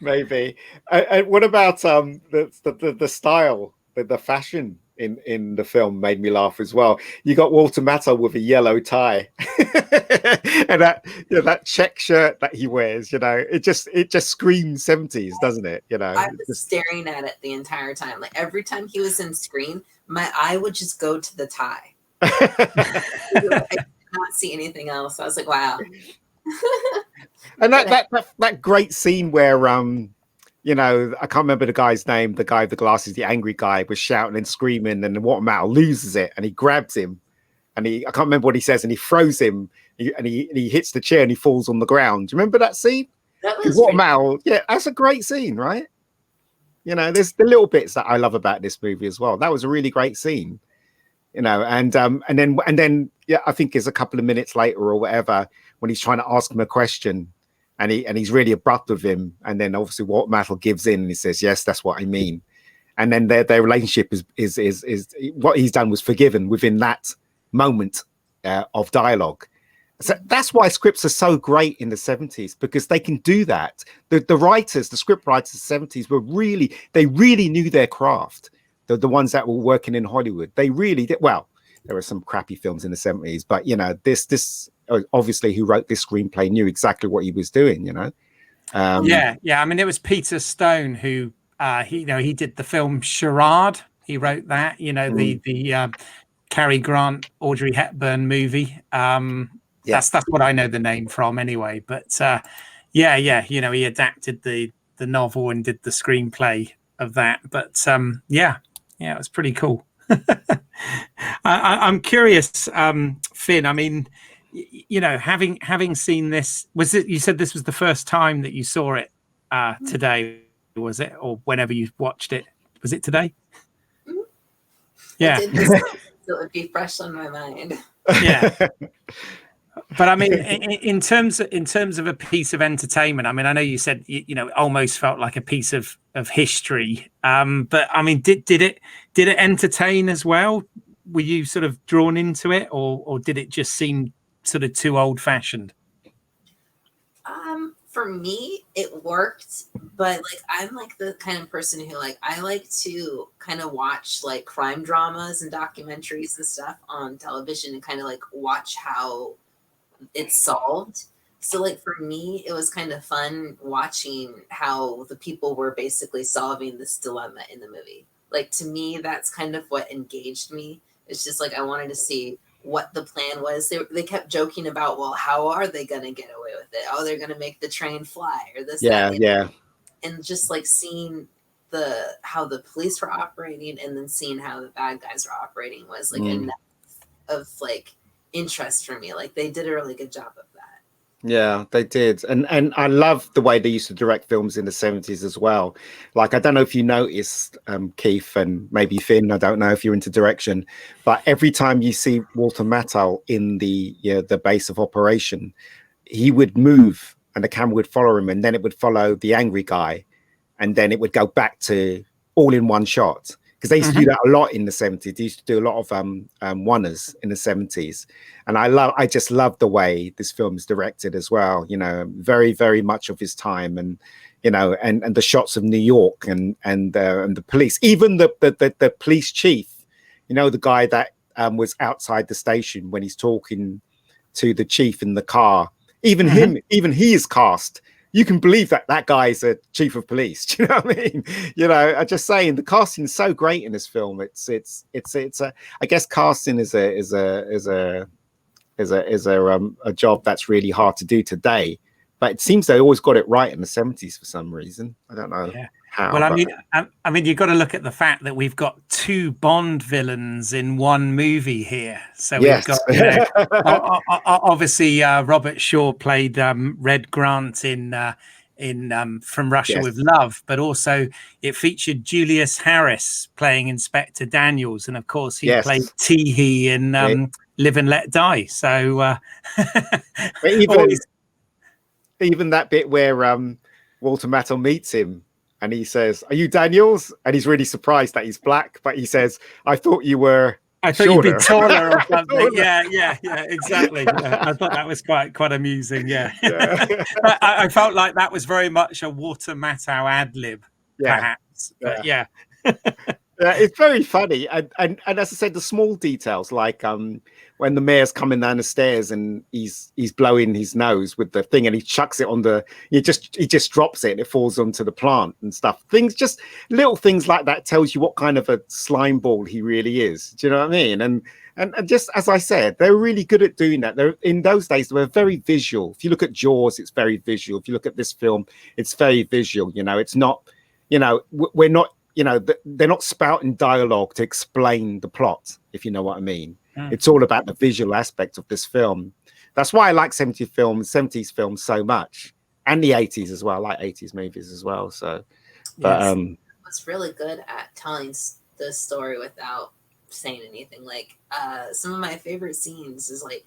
Maybe. And what about the style, the fashion in the film made me laugh as well. You got Walter Matthau with a yellow tie, and that check shirt that he wears. It just screams 70s, doesn't it? I was staring at it the entire time. Like every time he was in screen, my eye would just go to the tie. I did not see anything else. I was like, wow. And that great scene where I can't remember the guy's name. The guy with the glasses, the angry guy, was shouting and screaming, and Watermattel loses it, and he grabs him, and I can't remember what he says, and he throws him, and he hits the chair, and he falls on the ground. Do you remember that scene? That was Watermattel. Yeah, that's a great scene, right? There's the little bits that I love about this movie as well. That was a really great scene, and then I think it's a couple of minutes later or whatever when he's trying to ask him a question. And he's really abrupt with him, and then obviously Watermattel gives in and he says, "Yes, that's what I mean." And then their relationship is what he's done was forgiven within that moment of dialogue. So that's why scripts are so great in the 70s, because they can do that. The writers, the script writers of the 70s they really knew their craft. The ones that were working in Hollywood, they really did. Well, there were some crappy films in the 70s, but this obviously who wrote this screenplay knew exactly what he was doing. I mean, it was Peter Stone who he did the film Charade. He wrote that, the Cary Grant, Audrey Hepburn movie. That's what I know the name from anyway. But he adapted the novel and did the screenplay of that. But it was pretty cool. I'm curious, Finn. I mean, having seen this, you said this was the first time that you saw it today, was it, or whenever you watched it? Was it today? Mm-hmm. Yeah, it would be fresh on my mind. Yeah. But I mean, in terms of a piece of entertainment, I mean, I know you said it almost felt like a piece of history. But I mean, did it entertain as well? Were you sort of drawn into it, or did it just seem sort of too old fashioned? For me, it worked, but I'm the kind of person who I like to kind of watch crime dramas and documentaries and stuff on television and kind of watch how it's solved. So for me, it was kind of fun watching how the people were basically solving this dilemma in the movie. To me, that's kind of what engaged me. It's just I wanted to see what the plan was. They kept joking about, well, how are they going to get away with it? Oh, they're going to make the train fly or this. Yeah. and just like seeing how the police were operating and then seeing how the bad guys were operating was like enough of like interest for me. Like they did a really good job of that. Yeah, they did. And I love the way they used to direct films in the 70s as well. Like, I don't know if you noticed, Keith, and maybe Finn, I don't know if you're into direction, but every time you see Walter Matthau in the base of operation, he would move and the camera would follow him, and then it would follow the angry guy, and then it would go back to all in one shot. Because they used to do that a lot in the 70s. They used to do a lot of one-ers in the 70s. And I just love the way this film is directed as well. You know, very, very much of his time, and you know, and the shots of New York and the police, even the police chief, you know, the guy that was outside the station when he's talking to the chief in the car. Even even he is cast. You can believe that guy is a chief of police. Do you know what I mean? You know, I'm just saying the casting is so great in this film. It's a, I guess casting is a job that's really hard to do today, but it seems they always got it right in the 70s for some reason. I don't know how. Well, I mean, you've got to look at the fact that we've got 2 Bond villains in one movie here. So we've got, you know, obviously Robert Shaw played Red Grant in From Russia with Love, but also it featured Julius Harris playing Inspector Daniels, and of course he played Teehee in Live and Let Die. So even that bit where Walter Matthau meets him and he says, "Are you Daniels?" And he's really surprised that he's black, but he says, "I thought you were." I thought you'd be taller or something. Yeah, exactly. Yeah, I thought that was quite amusing. Yeah, I felt like that was very much a Walter Matthau ad lib, perhaps. But yeah. It's very funny, and as I said, the small details, like when the mayor's coming down the stairs and he's blowing his nose with the thing, and he chucks it on he just drops it and it falls onto the plant and stuff. Just little things like that tells you what kind of a slime ball he really is. Do you know what I mean? And just as I said, they're really good at doing that. In those days, they were very visual. If you look at Jaws, it's very visual. If you look at this film, it's very visual. You know, it's not. You know, we're not. You know, they're not spouting dialogue to explain the plot, if you know what I mean. It's all about the visual aspect of this film. That's why I like 70s films so much, and the 80s as well. I like 80s movies as well. So, but was really good at telling the story without saying anything. Like some of my favorite scenes is like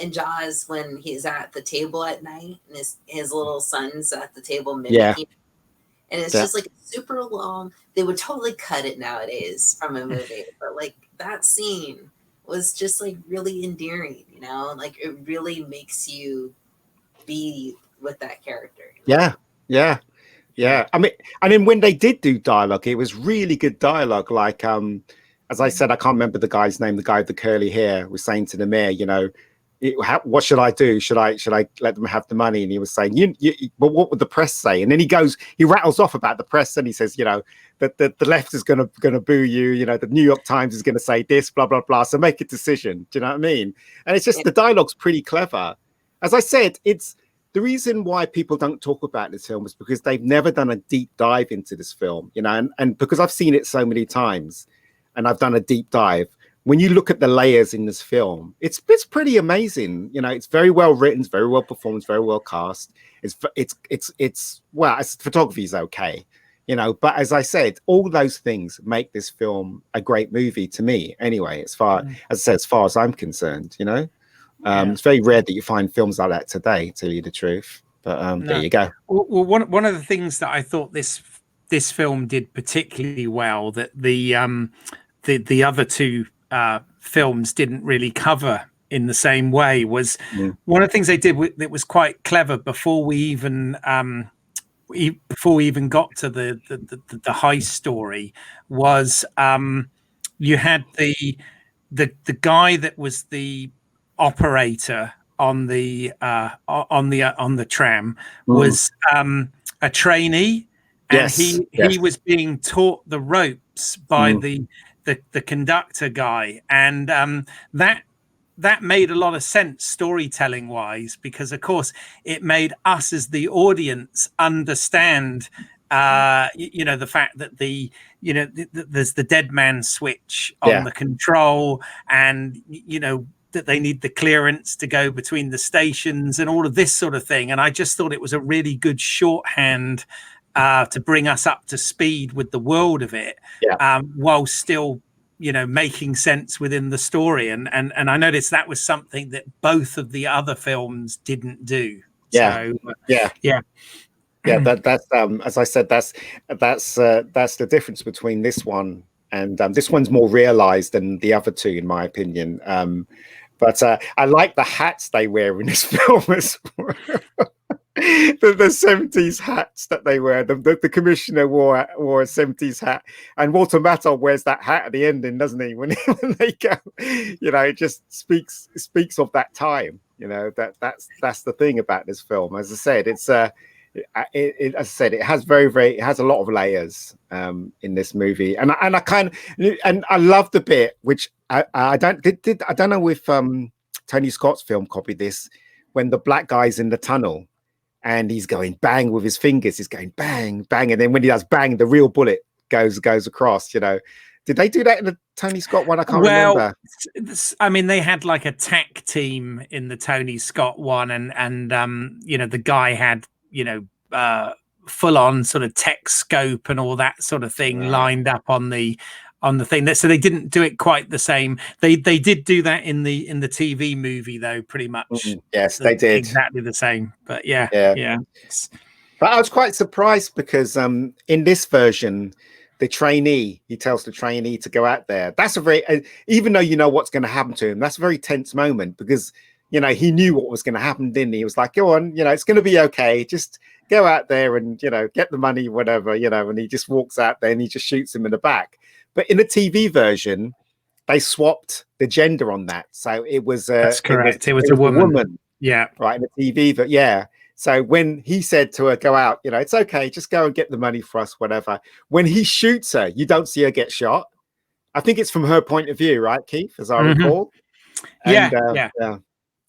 in Jaws when he's at the table at night and his little son's at the table mimicking. And it's just like super long. They would totally cut it nowadays from a movie, but like that scene was just like really endearing, you know, like it really makes you be with that character. Yeah. I mean, and then when they did do dialogue, it was really good dialogue. Like, as I said, I can't remember the guy's name. The guy with the curly hair was saying to the mayor, you know, what should I do? Should I let them have the money? And he was saying, but what would the press say? And then he rattles off about the press, and he says, you know, that the left is gonna boo you. You know, the New York Times is gonna say this, blah blah blah. So make a decision. Do you know what I mean? And it's just the dialogue's pretty clever. As I said, it's the reason why people don't talk about this film is because they've never done a deep dive into this film. You know, and because I've seen it so many times, and I've done a deep dive. When you look at the layers in this film, it's pretty amazing. You know, it's very well written, it's very well performed, very well cast. It's well, photography is okay, you know. But as I said, all those things make this film a great movie to me. Anyway, as far as I'm concerned, you know, it's very rare that you find films like that today. To tell you the truth, but there you go. Well, one of the things that I thought this film did particularly well that the other 2 films didn't really cover in the same way was one of the things they did that was quite clever before we even got to the heist story was you had the guy that was the operator on the tram was a trainee, and he was being taught the ropes by the conductor guy, and that made a lot of sense storytelling wise, because of course it made us as the audience understand You know, the fact that there's the dead man switch on the control, and you know that they need the clearance to go between the stations and all of this sort of thing. And I just thought it was a really good shorthand to bring us up to speed with the world of it, while still, you know, making sense within the story. And I noticed that was something that both of the other films didn't do. Yeah. That's as I said, that's the difference between this one and this one's more realized than the other two, in my opinion. But I like the hats they wear in this film as well. the 70s hats that they wear. The commissioner wore a 70s hat, and Walter Matthau wears that hat at the ending, doesn't he? When they go, you know, it just speaks of that time. You know, that's the thing about this film. As I said, it's as I said, it has it has a lot of layers in this movie, and I love the bit which I don't know if Tony Scott's film copied this, when the black guy's in the tunnel and he's going bang with his fingers, he's going bang bang, and then when he does bang, the real bullet goes across. You know, did they do that in the Tony Scott one? I can't remember. I mean, they had like a tack team in the Tony Scott one, and you know, the guy had, you know, full on sort of tech scope and all that sort of thing lined up on the thing. So they didn't do it quite the same. They did do that in the TV movie though, pretty much. Yes, they did exactly the same. But yeah. But I was quite surprised because in this version, he tells the trainee to go out there. That's a very, even though you know what's going to happen to him, that's a very tense moment, because you know he knew what was going to happen, didn't he? He was like, go on, you know, it's going to be okay. Just go out there and, you know, get the money, whatever, you know. And he just walks out there and he just shoots him in the back. But in the TV version, they swapped the gender on that, so it was that's correct. It was a woman. Yeah, right, in the TV. But yeah, so when he said to her, "Go out," you know, it's okay, just go and get the money for us, whatever. When he shoots her, you don't see her get shot. I think it's from her point of view, right, Keith, as I recall. And,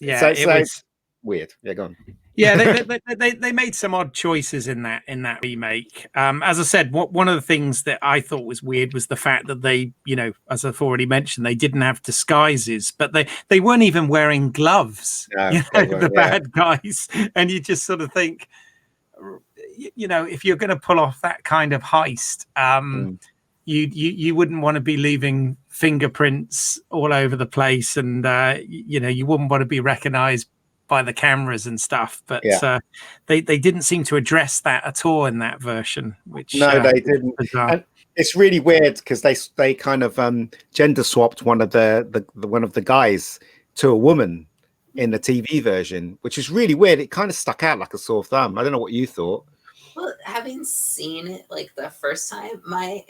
yeah. So it was weird. Yeah, go on. Yeah, they made some odd choices in that remake. As I said, one of the things that I thought was weird was the fact that they, you know, as I've already mentioned, they didn't have disguises, but they weren't even wearing gloves. No, you know, the bad guys, and you just sort of think, you know, if you're going to pull off that kind of heist, you wouldn't want to be leaving fingerprints all over the place, and you know, you wouldn't want to be recognized by the cameras and stuff, but they didn't seem to address that at all in that version, which they didn't. And it's really weird because they kind of gender swapped one of the guys to a woman in the TV version, which is really weird. It kind of stuck out like a sore thumb. I don't know what you thought. Well, having seen it like the first time, my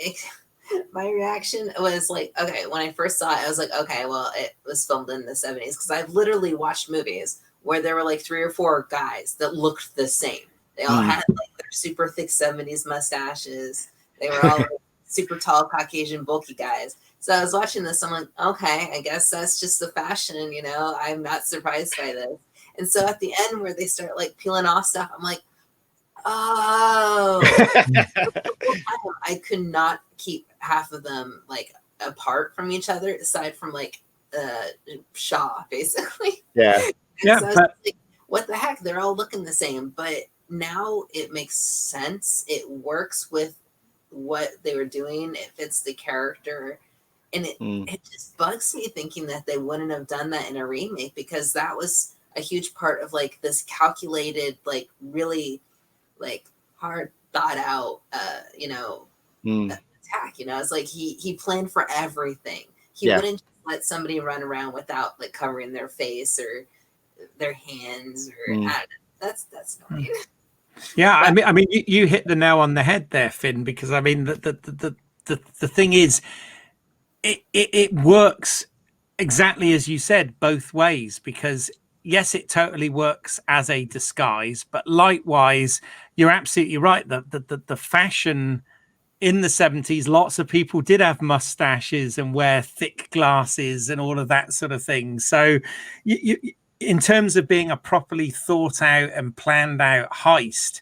reaction was like, okay, when I first saw it, I was like, okay, well, it was filmed in the 70s, because I've literally watched movies where there were like 3 or 4 guys that looked the same. They all had like their super thick 70s mustaches. They were all like, super tall, Caucasian, bulky guys. So I was watching this. I'm like, okay, I guess that's just the fashion, you know, I'm not surprised by this. And so at the end where they start like peeling off stuff, I'm like, oh, I could not keep half of them like apart from each other, aside from like Shaw, basically. Yeah, so but like, what the heck? They're all looking the same, but now it makes sense. It works with what they were doing. It fits the character, and it just bugs me thinking that they wouldn't have done that in a remake, because that was a huge part of like this calculated, like really like hard thought out, you know, attack. You know, it's like he planned for everything. He wouldn't just let somebody run around without like covering their face or their hands, or that's annoying. Yeah, but, I mean, you hit the nail on the head there, Finn, because I mean the thing is, it works exactly as you said both ways, because yes, it totally works as a disguise, but likewise, you're absolutely right. The fashion in the 70s, lots of people did have mustaches and wear thick glasses and all of that sort of thing. So you in terms of being a properly thought out and planned out heist,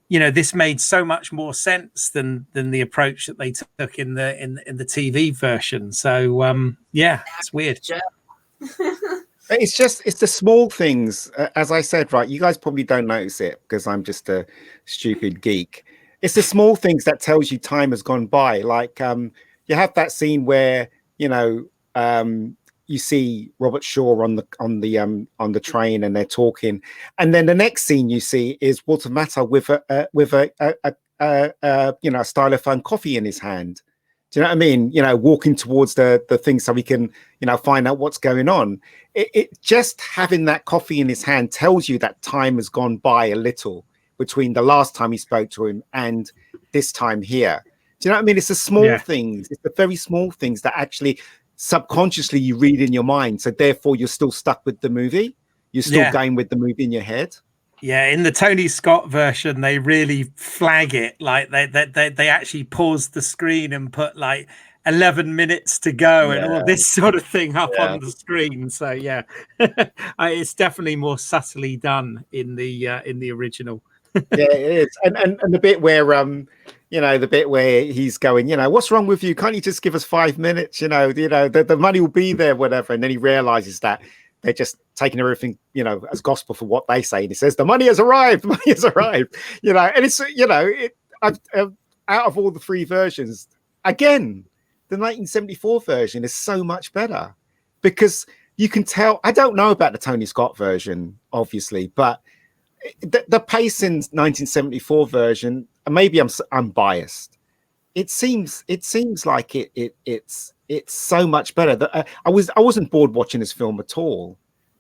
this made so much more sense than the approach that they took in the TV version. So yeah, it's weird. It's the small things. As I said, right, you guys probably don't notice it because I'm just a stupid geek. It's the small things that tells you time has gone by. Like you have that scene where you see Robert Shaw on the train and they're talking, and then the next scene you see is Walter Matthau with a styrofoam coffee in his hand. Do you know what I mean? Walking towards the thing so he can, find out what's going on. It just having that coffee in his hand tells you that time has gone by a little between the last time he spoke to him and this time here. Do you know what I mean? It's the small things. It's the very small things that actually subconsciously you read in your mind. So therefore you're still stuck with the movie. You're still going with the movie in your head. Yeah, in the Tony Scott version, they really flag it. Like they actually pause the screen and put like 11 minutes to go and all this sort of thing up on the screen. So yeah, it's definitely more subtly done in the original. Yeah, it is. And the bit where the bit where he's going, what's wrong with you? Can't you just give us 5 minutes? The money will be there, whatever. And then he realizes that they're just taking everything, as gospel for what they say. And he says, the money has arrived. The money has arrived. And it's, out of all the three versions, again, the 1974 version is so much better because you can tell. I don't know about the Tony Scott version, obviously, but the pace in 1974 version, and maybe I'm biased. It seems like it's so much better. That I wasn't bored watching this film at all.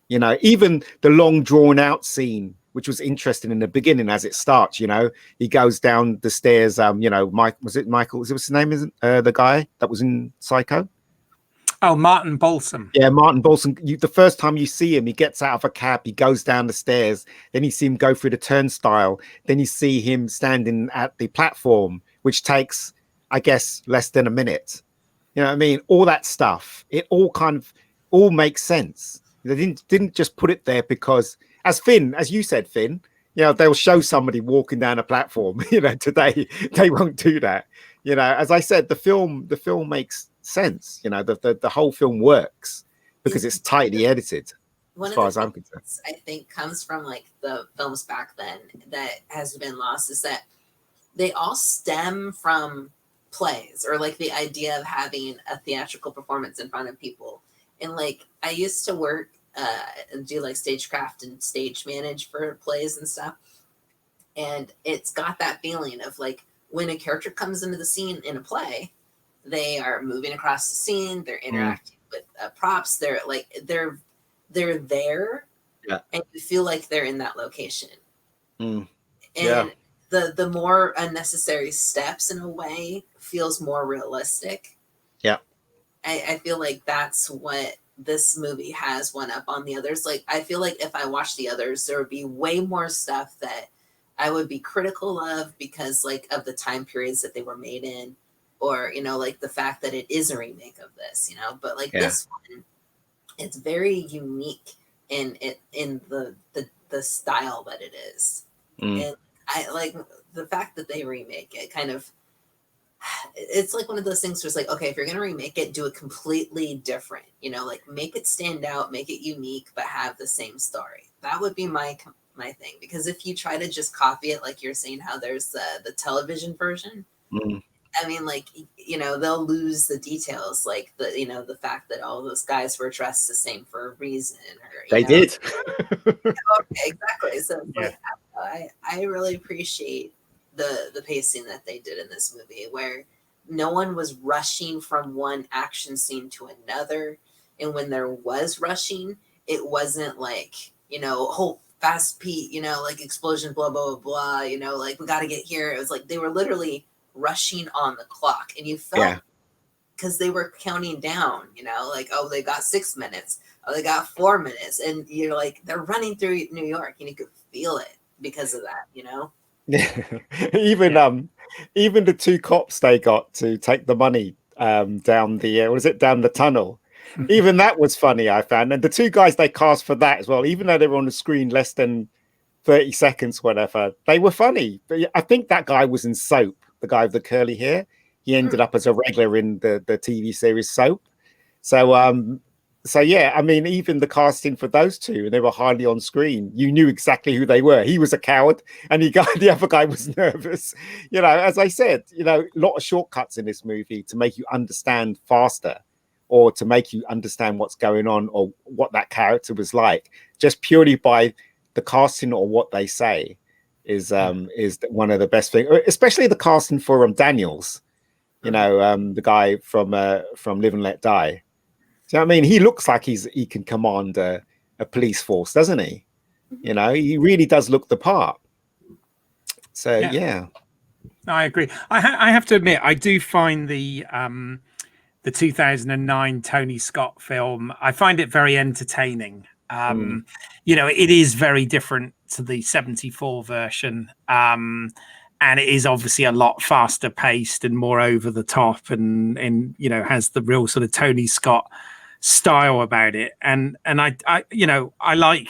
Even the long drawn out scene, which was interesting in the beginning as it starts. He goes down the stairs. Mike, was it Michael? What's his name? Isn't the guy that was in Psycho? Oh, Martin Balsam. Yeah, Martin Balsam. The first time you see him, he gets out of a cab, he goes down the stairs, then you see him go through the turnstile, then you see him standing at the platform, which takes, I guess, less than a minute. You know what I mean? All that stuff, it all makes sense. They didn't just put it there because, as you said, Finn, they'll show somebody walking down a platform. Today they won't do that. As I said, the film makes sense. The whole film works because it's tightly edited. One as far of as the I'm concerned, I think comes from like the films back then that has been lost is that they all stem from plays or like the idea of having a theatrical performance in front of people. And like I used to work and do like stagecraft and stage manage for plays and stuff, and it's got that feeling of like when a character comes into the scene in a play, they are moving across the scene, they're interacting with props, they're there, and you feel like they're in that location. And the more unnecessary steps in a way feels more realistic. I feel like that's what this movie has one up on the others. Like I feel like if I watched the others, there would be way more stuff that I would be critical of because like of the time periods that they were made in, or like the fact that it is a remake of this, but like this one, it's very unique in the style that it is. And I like the fact that they remake it kind of, it's like one of those things where it's like, okay, if you're going to remake it, do it completely different, like make it stand out, make it unique, but have the same story. That would be my thing, because if you try to just copy it, like you're saying, how there's the television version, I mean, like, they'll lose the details, like the fact that all those guys were dressed the same for a reason. Or they did. Exactly. So like, I really appreciate the pacing that they did in this movie, where no one was rushing from one action scene to another. And when there was rushing, it wasn't like, whole fast Pete, like explosion, blah, blah, blah, blah, like we got to get here. It was like they were literally rushing on the clock, and you felt because they were counting down, like, oh, they got 6 minutes, oh, they got 4 minutes, and you're like, they're running through New York, and you could feel it because of that, even the two cops they got to take the money down the down the tunnel, even that was funny, I found. And the two guys they cast for that as well, even though they were on the screen less than 30 seconds, whatever. They were funny. But I think that guy was in Soap, the guy with the curly hair. He ended up as a regular in the TV series Soap. So yeah, I mean, even the casting for those two, they were hardly on screen. You knew exactly who they were. He was a coward, and the other guy was nervous. You know, as I said, you know, a lot of shortcuts in this movie to make you understand faster, or to make you understand what's going on, or what that character was like, just purely by the casting or what they say is one of the best things. Especially the casting for Daniels, you know, the guy from Live and Let Die. Do you know what I mean? He looks like he can command a police force, doesn't he? You know, he really does look the part. So yeah. I agree. I have to admit, I do find the 2009 Tony Scott film, I find it very entertaining. You know, it is very different to the 74 version. And it is obviously a lot faster paced and more over the top, and you know, has the real sort of Tony Scott style about it. And I you know, I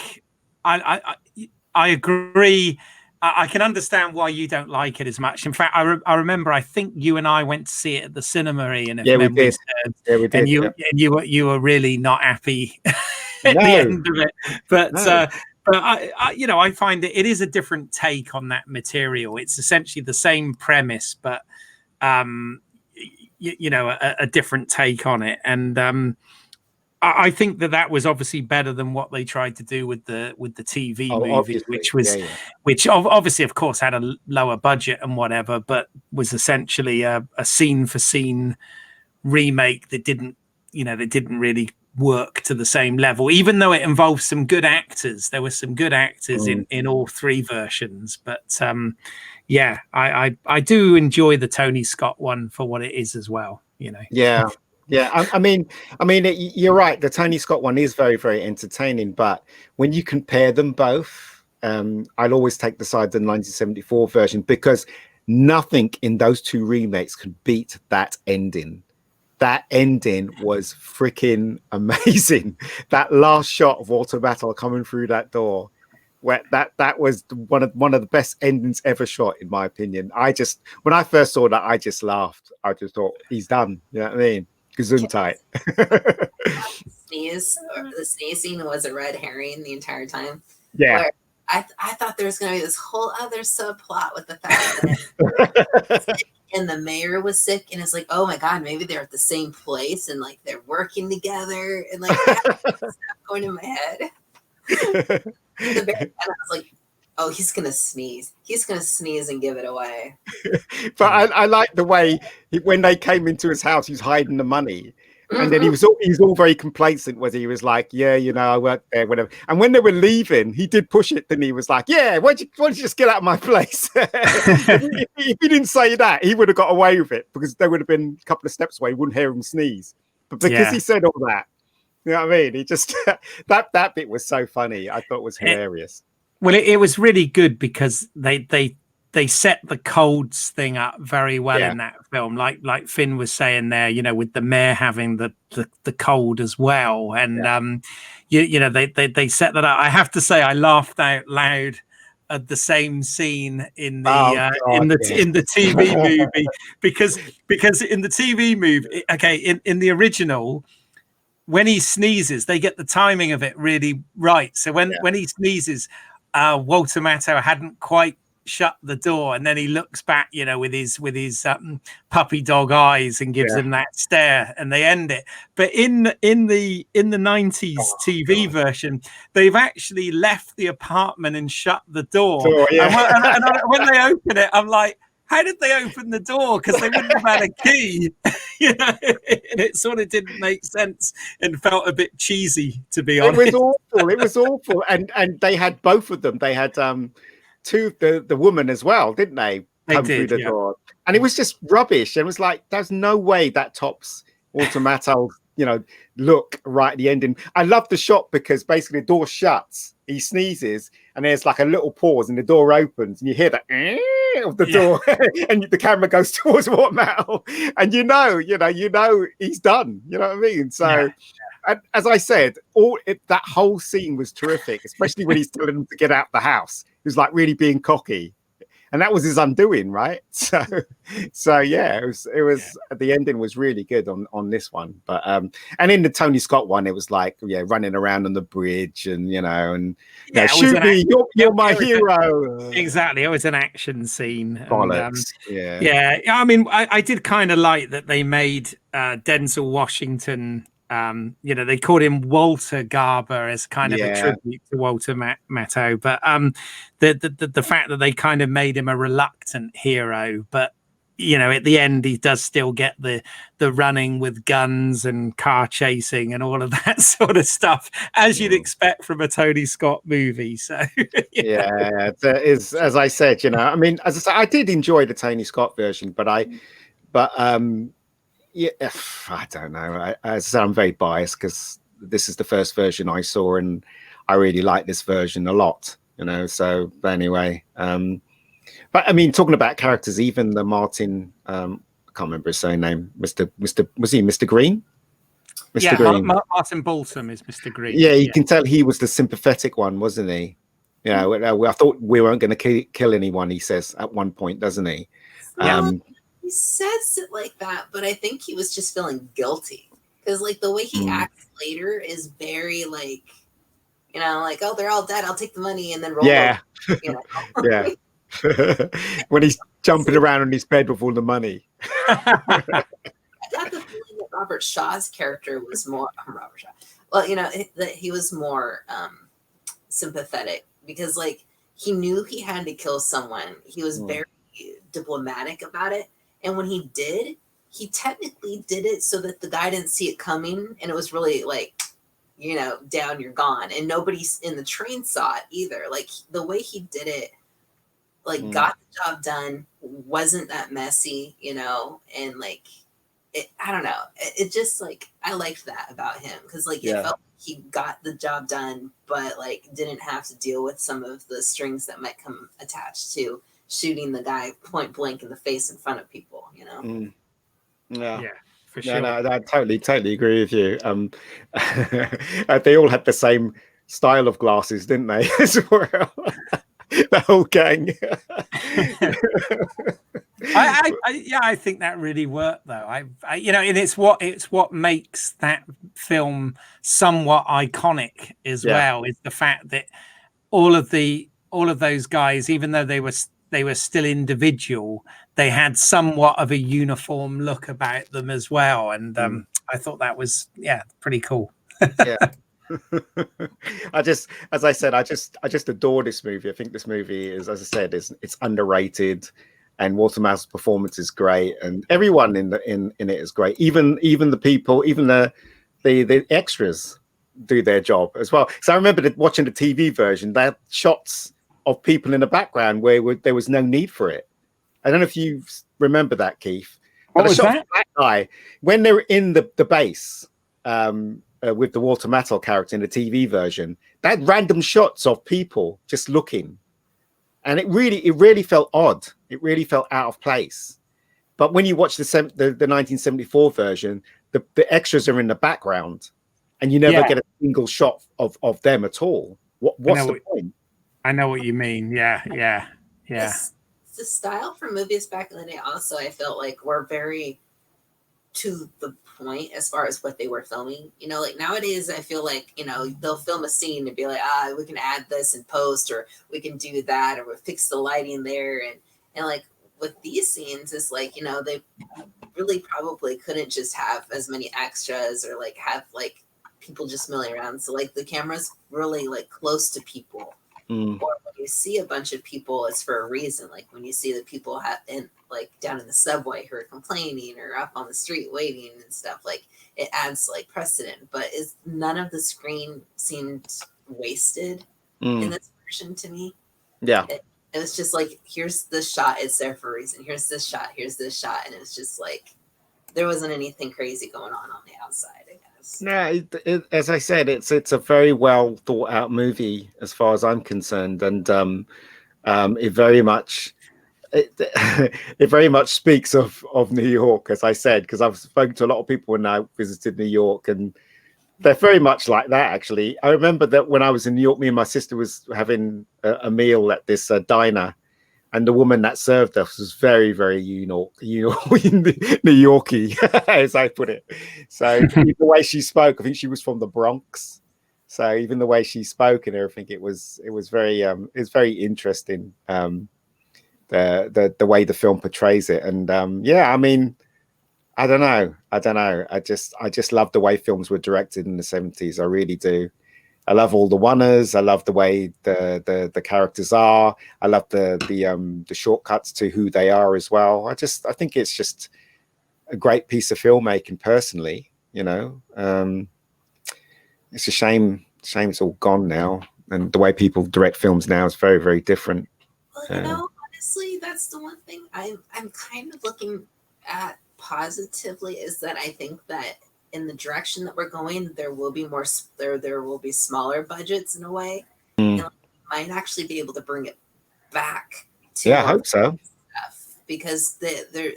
agree. I can understand why you don't like it as much. In fact, I remember, I think you and I went to see it at the cinema, Ian, if memory serves. Yeah, we did. And you were really not happy at the end of it. But I you know, I find it is a different take on that material. It's essentially the same premise, but you know, a different take on it. And I think that was obviously better than what they tried to do with the TV movie, which obviously, of course, had a lower budget and whatever, but was essentially a scene for scene remake that didn't really work to the same level, even though it involved some good actors. There were some good actors in all three versions, but yeah, I do enjoy the Tony Scott one for what it is as well, you know. Yeah, I mean, you're right. The Tony Scott one is very, very entertaining. But when you compare them both, I'll always take the side of the 1974 version, because nothing in those two remakes could beat that ending. That ending was freaking amazing. That last shot of Walter Matthau coming through that door, where that was one of the best endings ever shot, in my opinion. When I first saw that, I just laughed. I just thought, he's done. You know what I mean? Gesundheit. The sneeze scene was a red herring the entire time. Yeah. Where I thought there was going to be this whole other subplot with the fact that and the mayor was sick, and it's like, oh my god, maybe they're at the same place and like they're working together, and like stuff going in my head. And I was like, oh, he's gonna sneeze. He's gonna sneeze and give it away. But I like the way when they came into his house, he's hiding the money, and then he's all very complacent. Was he was like, yeah, you know, I work there, whatever. And when they were leaving, he did push it. Then he was like, yeah, why don't you just get out of my place? if he didn't say that, he would have got away with it, because there would have been a couple of steps away. He wouldn't hear him sneeze. But because he said all that, you know what I mean? He just that bit was so funny. I thought it was hilarious. Well, it was really good because they set the colds thing up very well in that film. Like Finn was saying there, you know, with the mayor having the cold as well, and you know, they set that up. I have to say, I laughed out loud at the same scene in the in the TV movie because in the TV movie, okay, in the original, when he sneezes, they get the timing of it really right. So when he sneezes, Walter Matthau hadn't quite shut the door, and then he looks back, you know, with his puppy dog eyes, and gives him that stare, and they end it. But in the 90s TV version, they've actually left the apartment and shut the door. And when they open it, I'm like, how did they open the door? Because they wouldn't have had a key. You know, and it sort of didn't make sense and felt a bit cheesy, to be honest. It was awful. And they had both of them. They had the woman as well, didn't they? Come through the door. And it was just rubbish. And it was like, there's no way that tops Walter Matthau's, you know, look right at the ending. I love the shot because basically the door shuts, he sneezes, and there's like a little pause, and the door opens, and you hear the of the door, and the camera goes towards Walter Matthau, and you know he's done. You know what I mean? So. And as I said, that whole scene was terrific, especially when he's telling them to get out the house. who's like really being cocky, and that was his undoing, right? So yeah, it was the ending was really good on this one. But and in the Tony Scott one, it was like running around on the bridge and shoot me, you're my hero. Exactly, it was an action scene. Bollocks. And, I mean, I did kind of like that they made Denzel Washington. They called him Walter Garber as kind of a tribute to Walter Matthau, but the fact that they kind of made him a reluctant hero, but at the end he does still get the running with guns and car chasing and all of that sort of stuff, as you'd expect from a Tony Scott movie. So it is, as I said, I mean, as I said, I did enjoy the Tony Scott version, but I don't know. As I said, I'm very biased because this is the first version I saw, and I really like this version a lot. So but anyway, but I mean, talking about characters, even the Martin, I can't remember his surname, was he Mr. Green? Mr. Green. Martin Balsam is Mr. Green. Yeah, you can tell he was the sympathetic one, wasn't he? I thought we weren't going to kill anyone. He says at one point, doesn't he? He says it like that, but I think he was just feeling guilty because, like, the way he acts later is very like, oh, they're all dead. I'll take the money and then roll. Yeah, over, yeah. When he's jumping around on his bed with all the money. I got the feeling that Robert Shaw's character was more Robert Shaw. Well, that he was more sympathetic because, like, he knew he had to kill someone. He was very diplomatic about it. And when he did, he technically did it so that the guy didn't see it coming. And it was really like, down, you're gone. And nobody in the train saw it either. Like, the way he did it, like, got the job done, wasn't that messy, and, like, I don't know. It just, like, I liked that about him. Because, like, it felt like he got the job done, but, like, didn't have to deal with some of the strings that might come attached to shooting the guy point blank in the face in front of people, Yeah, for sure. No, I totally agree with you. They all had the same style of glasses, didn't they? As well, the whole gang. I think that really worked, though. And it's what makes that film somewhat iconic as well, is the fact that all of those guys, even though they were still individual, they had somewhat of a uniform look about them as well. And I thought that was pretty cool. I just adore this movie. I think this movie is, as I said, it's underrated, and Walter Matthau's performance is great, and everyone in it is great. Even the people, even the extras do their job as well. So I remember watching the TV version, they had shots of people in the background where there was no need for it. I don't know if you remember that, Keith. What was that? That guy, when they were in the base with the Walter Matthau character in the TV version, they had random shots of people just looking. And it really felt odd. It really felt out of place. But when you watch the 1974 version, the extras are in the background, and you never get a single shot of them at all. What's the point? I know what you mean. Yeah. The style for movies back in the day also, I felt like, were very to the point as far as what they were filming. Like nowadays, I feel like, they'll film a scene and be like, we can add this in post, or we can do that, or we'll fix the lighting there. And like with these scenes, it's like, they really probably couldn't just have as many extras or like have like people just milling around. So like the camera's really like close to people. Or when you see a bunch of people, it's for a reason. Like when you see the people down in the subway who are complaining, or up on the street waiting and stuff, like it adds like precedent. But none of the screen seemed wasted in this version to me. Yeah, it was just like, here's this shot, it's there for a reason. Here's this shot, and it was just like there wasn't anything crazy going on the outside, I guess. No, as I said, it's a very well thought out movie as far as I'm concerned, and it very much speaks of New York, as I said, because I've spoken to a lot of people when I visited New York, and They're very much like that, actually. I remember that when I was in New York, me and my sister was having a meal at this diner, and the woman that served us was very, very New Yorky, as I put it. So the way she spoke, I think she was from the Bronx. So even the way she spoke and everything, it was very interesting. The way the film portrays it, and yeah, I mean, I don't know. I just love the way films were directed in the 70s. I really do. I love all the oneers. I love the way the characters are. I love the shortcuts to who they are as well. I think it's just a great piece of filmmaking. Personally, it's a shame. It's all gone now, and the way people direct films now is very, very different. Well, honestly, that's the one thing I'm kind of looking at positively, is that I think that in the direction that we're going, there will be more. There will be smaller budgets in a way, and might actually be able to bring it back to. Yeah, I hope so. Stuff, because they're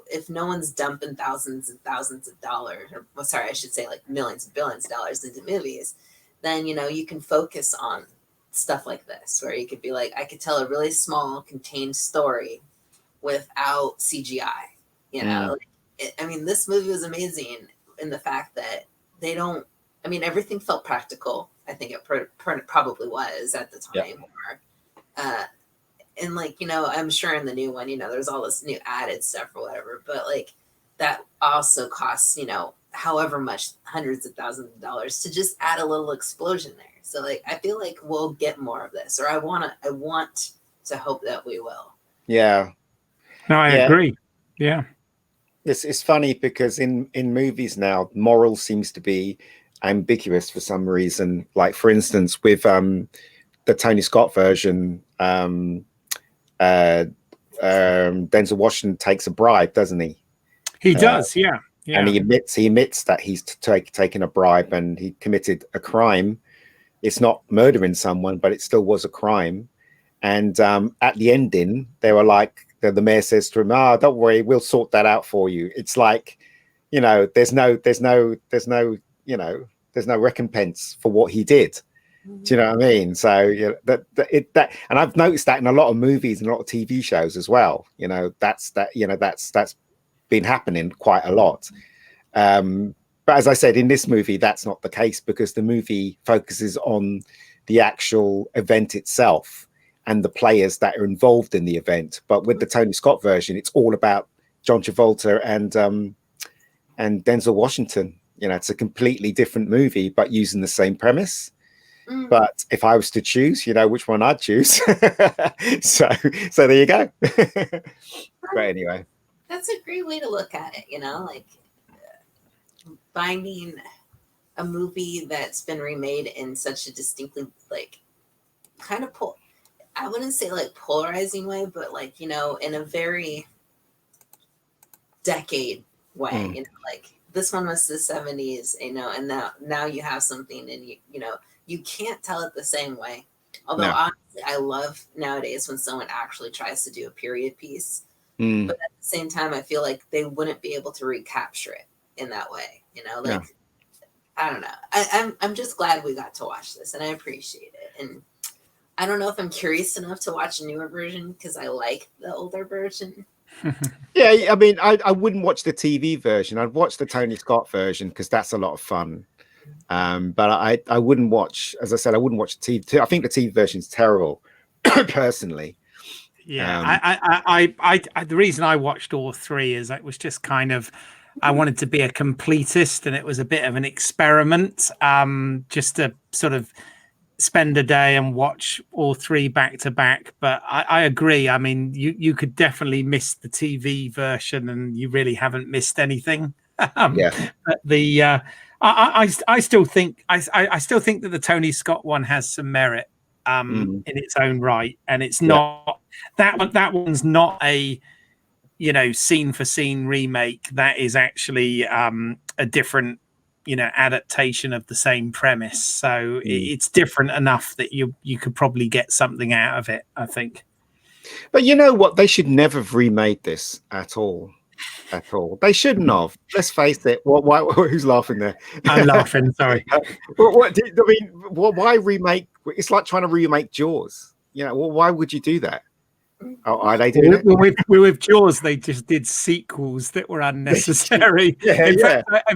if no one's dumping thousands and thousands of dollars, or well, sorry, I should say like millions and billions of dollars into movies, then you can focus on stuff like this, where you could be like, I could tell a really small contained story without CGI. I mean, this movie was amazing in the fact that they don't. I mean, everything felt practical. I think it probably was at the time. Or, and I'm sure in the new one, there's all this new added stuff or whatever. But that also costs, however much, hundreds of thousands of dollars to just add a little explosion there. So I feel like we'll get more of this, or I want to hope that we will. Yeah. No, I agree. Yeah. It's funny because in movies now, moral seems to be ambiguous for some reason. Like, for instance, with the Tony Scott version, Denzel Washington takes a bribe, doesn't he? He does, yeah. And he admits that he's taken a bribe and he committed a crime. It's not murdering someone, but it still was a crime. And at the ending, they were like, the mayor says to him, don't worry, we'll sort that out for you. It's like, there's no recompense for what he did. Do you know what I mean? So that and I've noticed that in a lot of movies and a lot of TV shows as well. That's been happening quite a lot. But as I said, in this movie, that's not the case, because the movie focuses on the actual event itself and the players that are involved in the event. But with the Tony Scott version, it's all about John Travolta and Denzel Washington. It's a completely different movie, but using the same premise. But if I was to choose, which one I'd choose. so there you go. But anyway, that's a great way to look at it. Finding a movie that's been remade in such a distinctly kind of I wouldn't say polarizing way, but in a very decade way. This one was the 70s, and now you have something, and you can't tell it the same way. Although honestly, I love nowadays when someone actually tries to do a period piece, but at the same time, I feel like they wouldn't be able to recapture it in that way. I don't know. I'm just glad we got to watch this, and I appreciate it. And I don't know if I'm curious enough to watch a newer version, because I like the older version. Yeah, I mean, I wouldn't watch the TV version. I'd watch the Tony Scott version because that's a lot of fun. But I wouldn't watch, as I said, I wouldn't watch the TV. I think the TV version is terrible, personally. Yeah, I the reason I watched all three is it was just kind of, I wanted to be a completist, and it was a bit of an experiment, just to sort of spend a day and watch all three back to back. But I agree. I mean, you could definitely miss the TV version, and you really haven't missed anything. But the I still think I still think that the Tony Scott one has some merit in its own right, and it's not that one's not a scene for scene remake. That is actually a different adaptation of the same premise, so it's different enough that you could probably get something out of it, I think. But you know what, they should never have remade this at all. at all. They shouldn't have. Let's face it. Why, who's laughing there? I'm laughing. Sorry. Why remake? It's like trying to remake Jaws. You know, well, why would you do that? Oh, are they doing it? With Jaws, they just did sequels that were unnecessary. In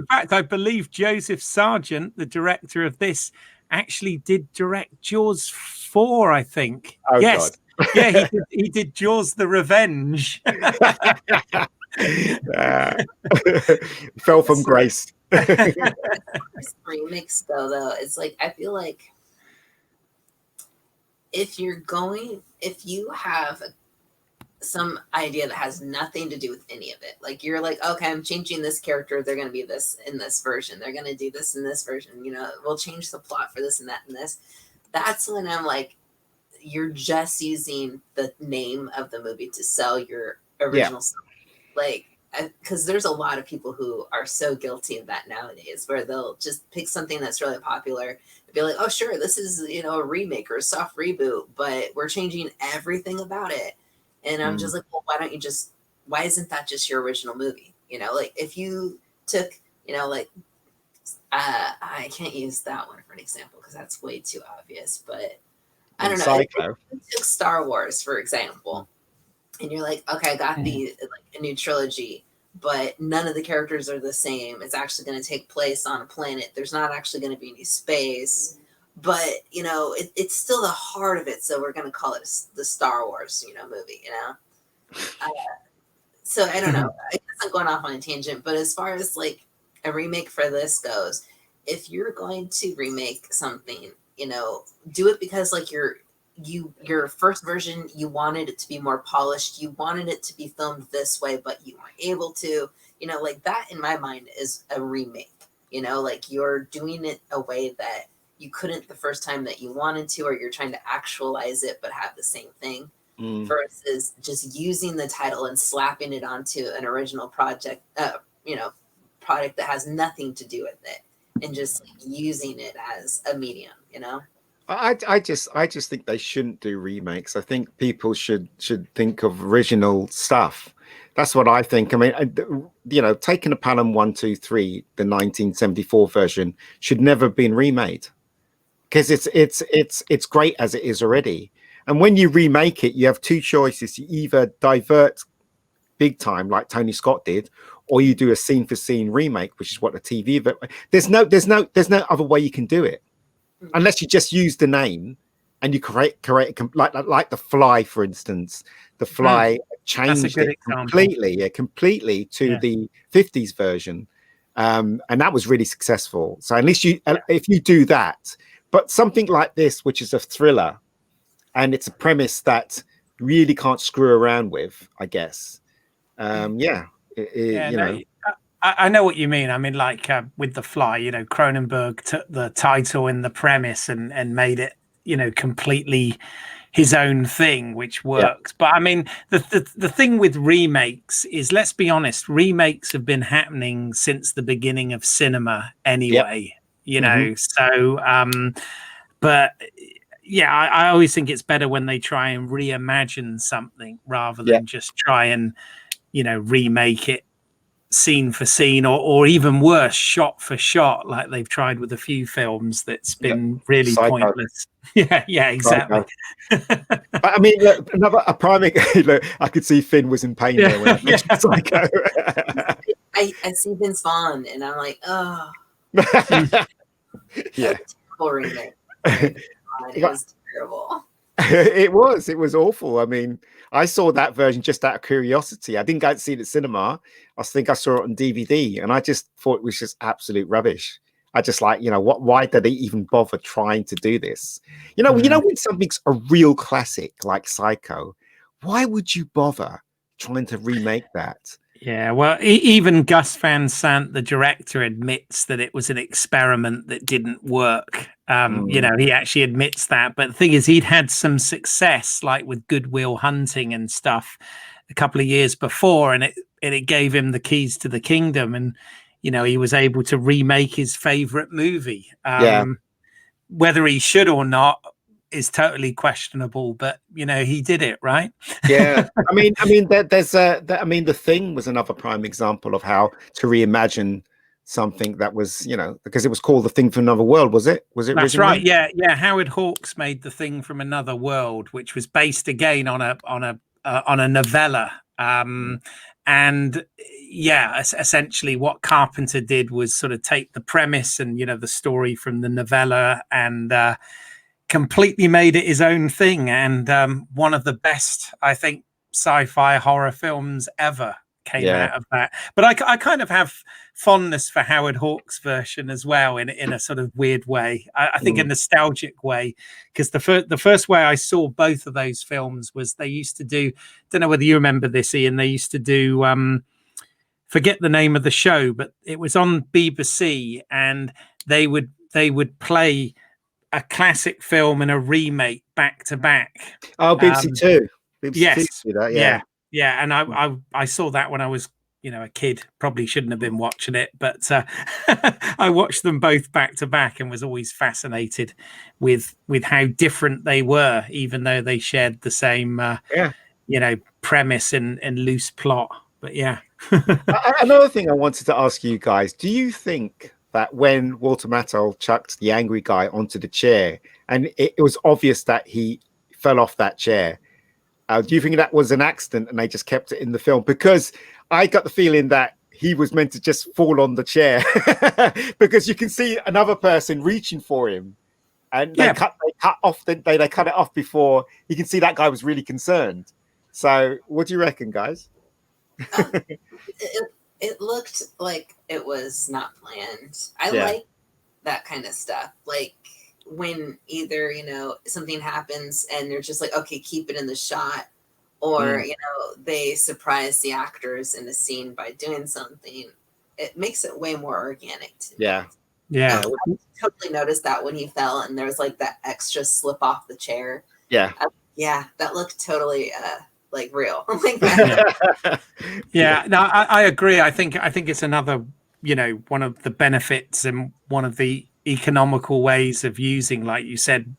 fact, I believe Joseph Sargent, the director of this, actually did direct Jaws 4, I think. Oh, yes. God. Yeah, he did Jaws the Revenge. Fell from grace. Remakes though, it's like, I feel like if you have some idea that has nothing to do with any of it, like you're like, okay, I'm changing this character, they're going to be this in this version, they're going to do this in this version, you know, we'll change the plot for this and that and this. That's when I'm like, you're just using the name of the movie to sell your original stuff. Like, because there's a lot of people who are so guilty of that nowadays, where they'll just pick something that's really popular and be like, oh, sure, this is, you know, a remake or a soft reboot, but we're changing everything about it. And I'm just like, well, why isn't that just your original movie? You know, like if you took, you know, like, I can't use that one for an example because that's way too obvious, but I don't know. Psycho. If you took Star Wars, for example, and you're like, okay, I got a new trilogy, but none of the characters are the same. It's actually going to take place on a planet. There's not actually going to be any space, but you know, it's still the heart of it. So we're going to call it the Star Wars, you know, movie. You know, so I don't know. I guess I'm going off on a tangent, but as far as like a remake for this goes, if you're going to remake something, you know, do it because like your first version, you wanted it to be more polished. You wanted it to be filmed this way, but you weren't able to, you know, like that in my mind is a remake, you know, like you're doing it a way that you couldn't the first time that you wanted to, or you're trying to actualize it, but have the same thing versus just using the title and slapping it onto an original project, you know, product that has nothing to do with it and just like, using it as a medium, you know? I just think they shouldn't do remakes. I think people should think of original stuff. That's what I think. I mean, you know, taking a Pelham 1, 2, 3, the 1974 version should never have been remade because it's great as it is already. And when you remake it, you have two choices: you either divert big time like Tony Scott did, or you do a scene for scene remake, which is what the TV. There's no other way you can do it. Unless you just use the name and you create like The Fly, for instance. The Fly changed it completely to the 50s version, and that was really successful. So at least if you do that, but something like this, which is a thriller, and it's a premise that really can't screw around with, I guess. You know. I know what you mean. I mean, like with The Fly, you know, Cronenberg took the title and the premise and made it, you know, completely his own thing, which works. But I mean, the thing with remakes is, let's be honest, remakes have been happening since the beginning of cinema anyway, you know. So, but yeah, I always think it's better when they try and reimagine something rather than just try and, you know, remake it scene for scene or even worse, shot for shot, like they've tried with a few films. That's been really pointless. Yeah, exactly. But I mean, look, a prime look, I could see Finn was in pain there when I mentioned Psycho. I see Vince Vaughn and I'm like, oh terrible remake. It was terrible. It was awful. I mean, I saw that version just out of curiosity. I didn't go to see it at cinema. I think I saw it on DVD, and I just thought it was just absolute rubbish. I just like, you know, why did they even bother trying to do this? You know, when something's a real classic like Psycho, why would you bother trying to remake that? Yeah, well, even Gus Van Sant, the director, admits that it was an experiment that didn't work. You know, he actually admits that. But the thing is, he'd had some success, like with Good Will Hunting and stuff, a couple of years before, and it gave him the keys to the kingdom. And you know, he was able to remake his favorite movie. Whether he should or not, is totally questionable, but he did it, right? Yeah, I mean, the Thing was another prime example of how to reimagine something that was, because it was called The Thing from Another World, was it? Was it That's originally? right. Yeah. Howard Hawks made The Thing from Another World, which was based again on a novella. And yeah, essentially what Carpenter did was sort of take the premise and the story from the novella and completely made it his own thing. And one of the best, I think, sci-fi horror films ever came out of that. But I kind of have fondness for Howard Hawks' version as well, in a sort of weird way. I think a nostalgic way, because the first way I saw both of those films was they used to do, don't know whether you remember this, Ian, they used to do forget the name of the show, but it was on BBC, and they would play a classic film and a remake back to back. Oh, BBC Two. BBC yes. Two do that, yeah. And I saw that when I was a kid. Probably shouldn't have been watching it, but I watched them both back to back and was always fascinated with how different they were, even though they shared the same premise and loose plot. But yeah. Another thing I wanted to ask you guys, do you think that when Walter Matthau chucked the angry guy onto the chair and it was obvious that he fell off that chair, do you think that was an accident and they just kept it in the film? Because I got the feeling that he was meant to just fall on the chair because you can see another person reaching for him, and they cut it off before you can see that guy was really concerned. So what do you reckon, guys? It looked like it was not planned. I like that kind of stuff. Like when either, something happens and they're just like, okay, keep it in the shot, or, they surprise the actors in a scene by doing something. It makes it way more organic to me. Yeah. I totally noticed that when he fell and there was like that extra slip off the chair. Yeah. That looked totally like real. No, I agree. I think it's another, one of the benefits and one of the economical ways of using, like you said,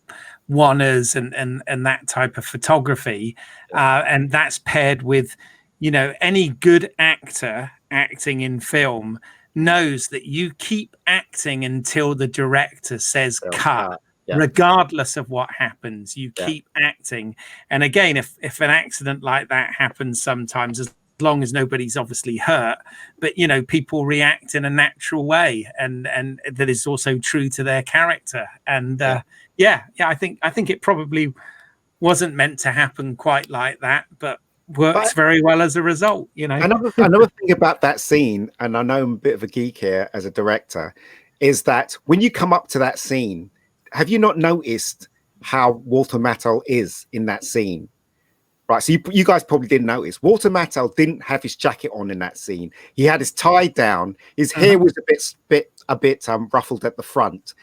one-ers and that type of photography, and that's paired with, any good actor acting in film knows that you keep acting until the director says cut. Regardless of what happens, you keep acting. And again, if an accident like that happens sometimes, as long as nobody's obviously hurt, but people react in a natural way, and that is also true to their character. And I think it probably wasn't meant to happen quite like that, but works very well as a result. Another thing about that scene, and I know I'm a bit of a geek here as a director, is that when you come up to that scene, have you not noticed how Walter Matthau is in that scene? Right, so you guys probably didn't notice. Walter Matthau didn't have his jacket on in that scene. He had his tie down. His hair was a bit ruffled at the front,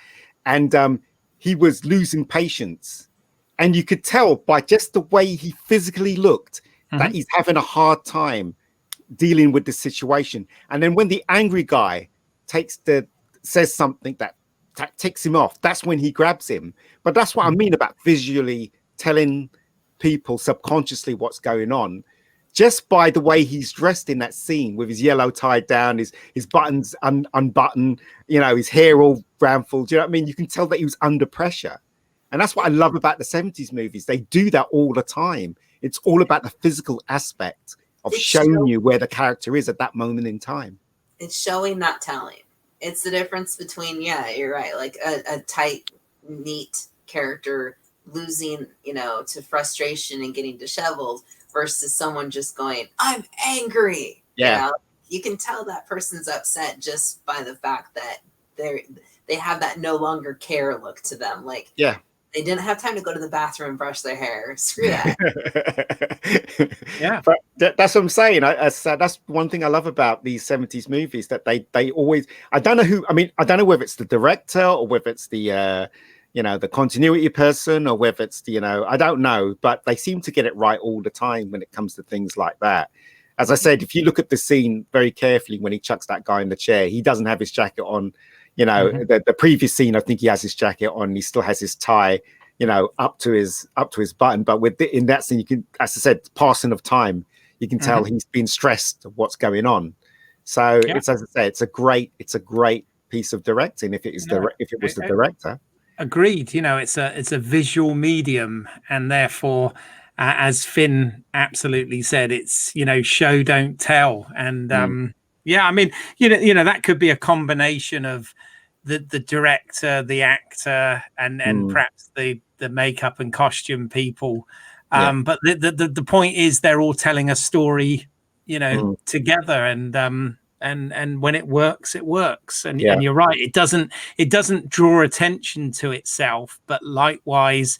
and he was losing patience. And you could tell by just the way he physically looked that he's having a hard time dealing with the situation. And then when the angry guy says something that ticks him off, that's when he grabs him. But that's what I mean about visually telling people subconsciously what's going on, just by the way he's dressed in that scene, with his yellow tied down, his buttons unbuttoned, his hair all ramfled. Do you know what I mean? You can tell that he was under pressure. And that's what I love about the 70s movies. They do that all the time. It's all about the physical aspect of showing you where the character is at that moment in time. It's showing, not telling. It's the difference between, you're right, like a tight, neat character losing, to frustration and getting disheveled, versus someone just going, I'm angry. You can tell that person's upset just by the fact that they have that no longer care look to them. Like, they didn't have time to go to the bathroom and brush their hair. Screw that. But that's what I'm saying. That's one thing I love about these 70s movies, that they always, I don't know whether it's the director or whether it's the the continuity person, or whether it's the I don't know, but they seem to get it right all the time when it comes to things like that. As I said, if you look at the scene very carefully, when he chucks that guy in the chair, he doesn't have his jacket on. The previous scene, I think he has his jacket on, he still has his tie, up to his button. But in that scene, you can, as I said, passing of time, you can tell he's been stressed of what's going on. So it's, as I say, it's a great piece of directing. If it was the director. Agreed. It's a visual medium, and therefore, as Finn absolutely said, it's show don't tell. And I mean, that could be a combination of the director, the actor, and perhaps the makeup and costume people. But the point is, they're all telling a story, together, and when it works, it works. And you're right, it doesn't draw attention to itself, but likewise,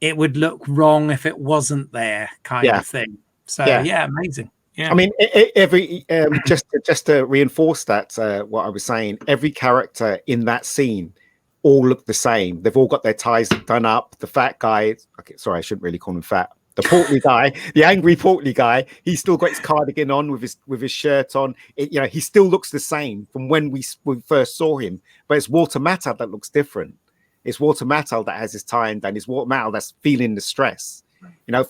it would look wrong if it wasn't there, kind of thing. So amazing. Yeah. I mean, every just to reinforce that, what I was saying, every character in that scene all look the same. They've all got their ties done up. The fat guy, okay, sorry, I shouldn't really call him fat. The portly guy, the angry portly guy, he's still got his cardigan on with his shirt on. He still looks the same from when we first saw him. But it's Walter Matthau that looks different. It's Walter Matthau that has his tie undone. It's Walter Matthau that's feeling the stress.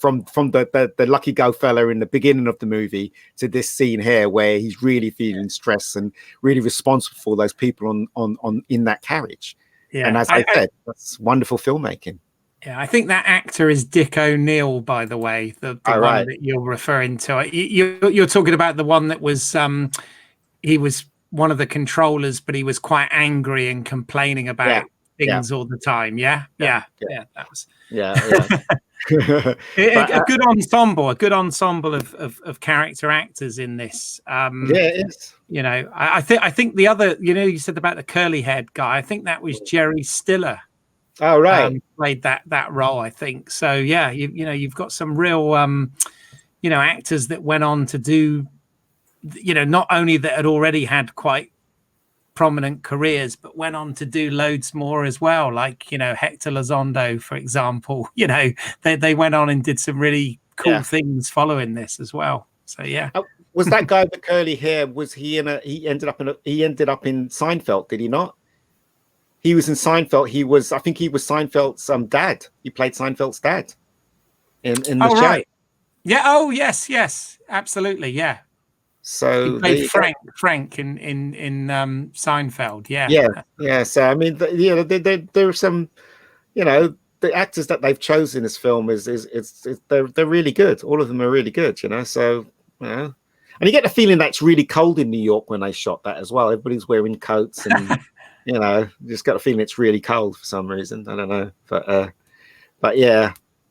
From the lucky go fella in the beginning of the movie to this scene here where he's really feeling stress and really responsible for those people on in that carriage. Yeah. And as I said, that's wonderful filmmaking. Yeah, I think that actor is Dick O'Neill, by the way, the one that you're referring to. You're talking about the one that was he was one of the controllers, but he was quite angry and complaining about things all the time. Yeah, that was a good ensemble of character actors in this. It is. I think the other, you said about the curly haired guy. I think that was Jerry Stiller. Oh, right. Played that role, I think. So you've got some real actors that went on to do, not only that had already had quite prominent careers, but went on to do loads more as well. Like Hector Elizondo, for example. They went on and did some really cool things following this as well. So was that guy with the curly hair? Was he he ended up in Seinfeld? Did he not? He was in Seinfeld. I think he was Seinfeld's dad. He played Seinfeld's dad in the show. Right. Yeah. Oh, yes, absolutely. Yeah. So he played Frank in Seinfeld. Yeah. Yeah. So I mean, there are some, the actors that they've chosen in this film they're really good. All of them are really good. So and you get the feeling that it's really cold in New York when they shot that as well. Everybody's wearing coats and. Just got a feeling it's really cold for some reason. I don't know, but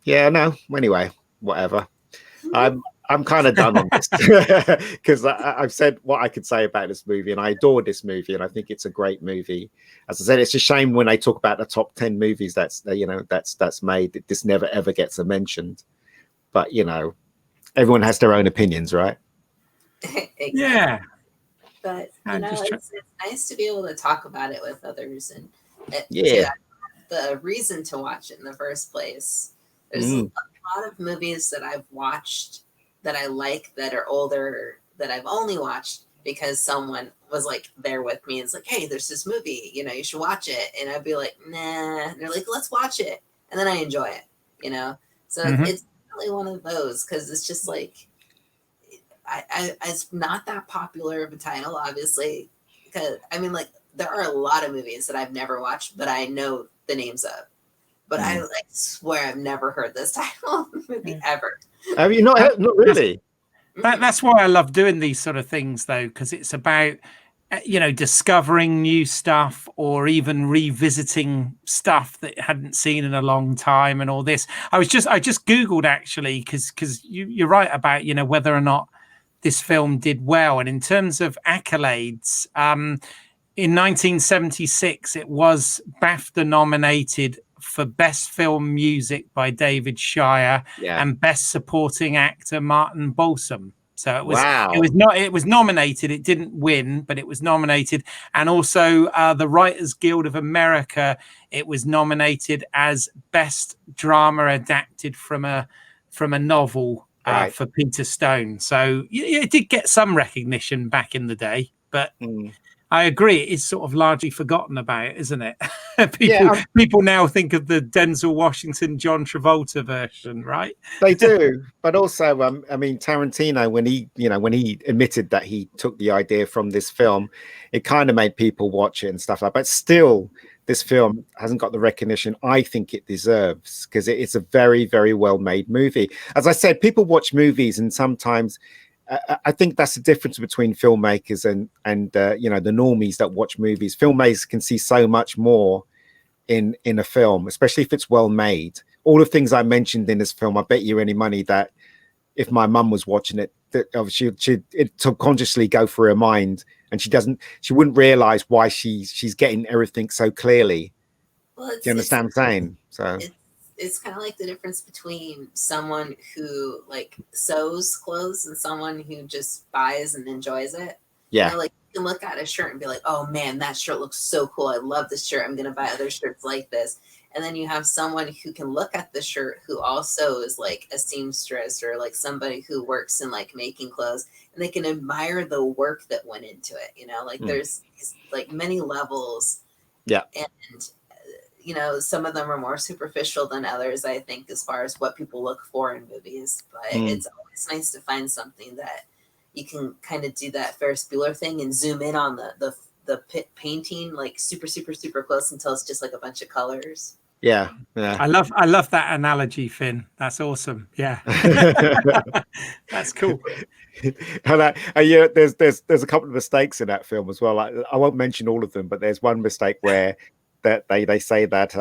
no. Anyway, whatever. I'm kind of done on this because I've said what I could say about this movie, and I adore this movie, and I think it's a great movie. As I said, it's a shame when they talk about the top 10 movies that's made that this never ever gets mentioned. But everyone has their own opinions, right? Exactly. Yeah. But it's nice to be able to talk about it with others, and the reason to watch it in the first place. There's a lot of movies that I've watched that I like that are older that I've only watched because someone was like there with me and it's like, hey, there's this movie, you should watch it, and I'd be like, nah, and they're like, let's watch it, and then I enjoy it, So it's really one of those because it's just like. It's not that popular of a title, obviously, because there are a lot of movies that I've never watched, but I know the names of. But I swear I've never heard this title movie ever. Have you not? Not really. That's why I love doing these sort of things, though, because it's about discovering new stuff or even revisiting stuff that hadn't seen in a long time and all this. I just Googled actually because you're right about whether or not this film did well, and in terms of accolades, in 1976 it was BAFTA nominated for Best Film Music by David Shire and Best Supporting Actor Martin Balsam. So it was nominated. It didn't win, but it was nominated. And also the Writers Guild of America, it was nominated as Best Drama Adapted from a novel. For Peter Stone. So it did get some recognition back in the day, but I agree. It's sort of largely forgotten about, isn't it? Yeah, People now think of the Denzel Washington, John Travolta version, right? they do. But also, I mean, Tarantino, when he admitted that he took the idea from this film, it kind of made people watch it and stuff like that. But still, this film hasn't got the recognition I think it deserves, because it's a very, very well made movie. As I said, people watch movies, and sometimes I think that's the difference between filmmakers and the normies that watch movies. Filmmakers can see so much more in a film, especially if it's well made. All the things I mentioned in this film, I bet you any money that if my mum was watching it, that she'd subconsciously go through her mind, and she wouldn't realize why she's getting everything so clearly. Well, Do you understand what I'm saying? So it's kind of like the difference between someone who like sews clothes and someone who just buys and enjoys it. yeah, You know, like you can look at a shirt and be like, oh man, that shirt looks so cool. I love this shirt. I'm going to buy other shirts like this. And then you have someone who can look at the shirt who also is like a seamstress or like somebody who works in like making clothes, and they can admire the work that went into it. You know, like there's like many levels. Yeah. And some of them are more superficial than others, I think, as far as what people look for in movies. But it's always nice to find something that you can kind of do that Ferris Bueller thing and zoom in on the painting like super, super, super close until it's just like a bunch of colors. yeah. I love that analogy, Finn. That's awesome. Yeah. That's cool. And there's a couple of mistakes in that film as well. I won't mention all of them, but there's one mistake where that they say that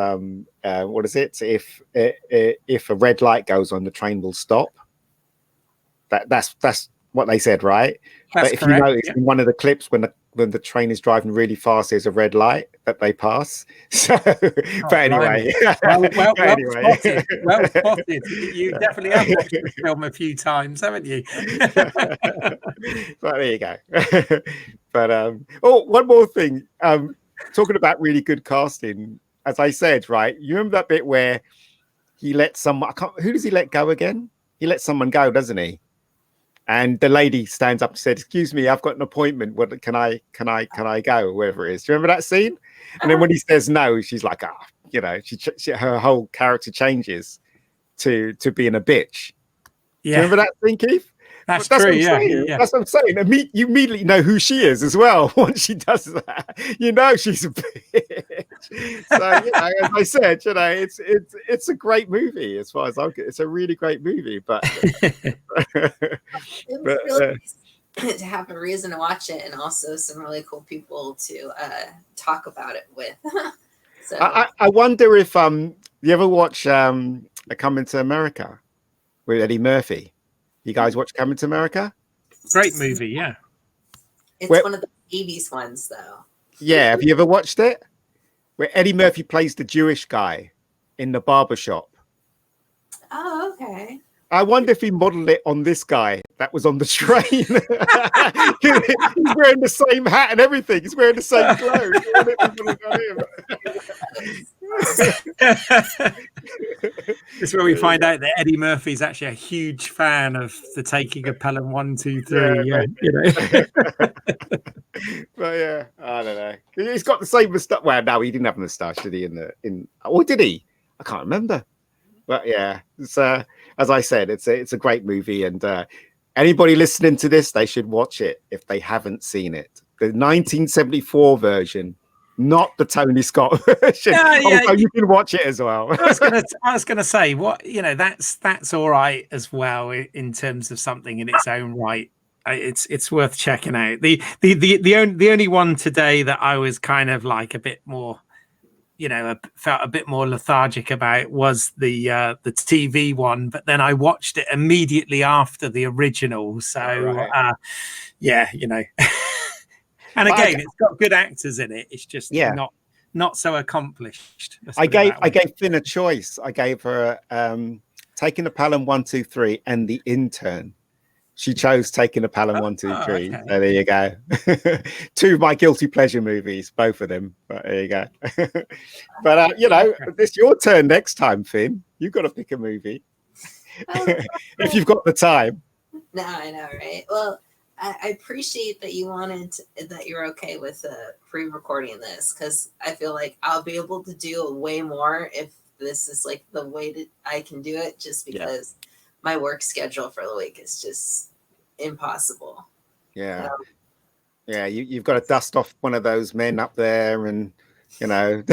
what is it? If a red light goes on, the train will stop. That's what they said, right? That's but if correct, you notice in one of the clips when the train is driving really fast, there's a red light that they pass. So, but anyway, well spotted. You definitely have watched this film a few times, haven't you? But there you go. But one more thing. Talking about really good casting, as I said, right? You remember that bit where he let someone? Who does he let go again? He lets someone go, doesn't he? And the lady stands up and said, "Excuse me, I've got an appointment. What can I go?" Or whatever it is. Do you remember that scene? And then when he says no, she's like, her whole character changes to being a bitch. Yeah. Do you remember that scene, Keith? That's true. Yeah. That's what I'm saying. You immediately know who she is as well once she does that. You know she's a bitch. So as I said, it's a great movie as far as I'm. It's a really great movie, but it was really nice to have a reason to watch it, and also some really cool people to talk about it with. So I wonder if you ever watch Coming to America with Eddie Murphy. You guys watch Coming to America? Great movie, yeah. It's one of the 80s ones, though. Yeah, have you ever watched it? Where Eddie Murphy plays the Jewish guy in the barbershop. Oh, okay. I wonder if he modeled it on this guy that was on the train. He's wearing the same hat and everything. He's wearing the same clothes. This is where we find out that Eddie Murphy is actually a huge fan of the taking of Pelham 1, 2, 3. Yeah, But yeah, I don't know. He's got the same moustache. Well, no, he didn't have a moustache, did he? Or did he? I can't remember. But yeah, it's as I said, it's a great movie, and anybody listening to this, they should watch it if they haven't seen it. The 1974 version, not the Tony Scott version. Yeah, you can watch it as well. I was gonna say that's all right as well in terms of something in its own right. It's worth checking out. The only one today that I was kind of like a bit more, felt a bit more lethargic about was the TV one, but then I watched it immediately after the original. So right. And again, it's got good actors in it. It's just not so accomplished. I gave Finn a choice. I gave her Taking the Pelham 1, 2, 3 and The Intern. She chose Taking the Pelham 1, 2, 3. Okay. So there you go. Two of my guilty pleasure movies, both of them. But there you go. But it's your turn next time, Finn. You've got to pick a movie if you've got the time. No, I know, right? Well, I appreciate that that you're okay with pre-recording this, because I feel like I'll be able to do way more if this is like the way that I can do it, just because my work schedule for the week is just impossible. Yeah. Yeah, you've got to dust off one of those men up there and, wipe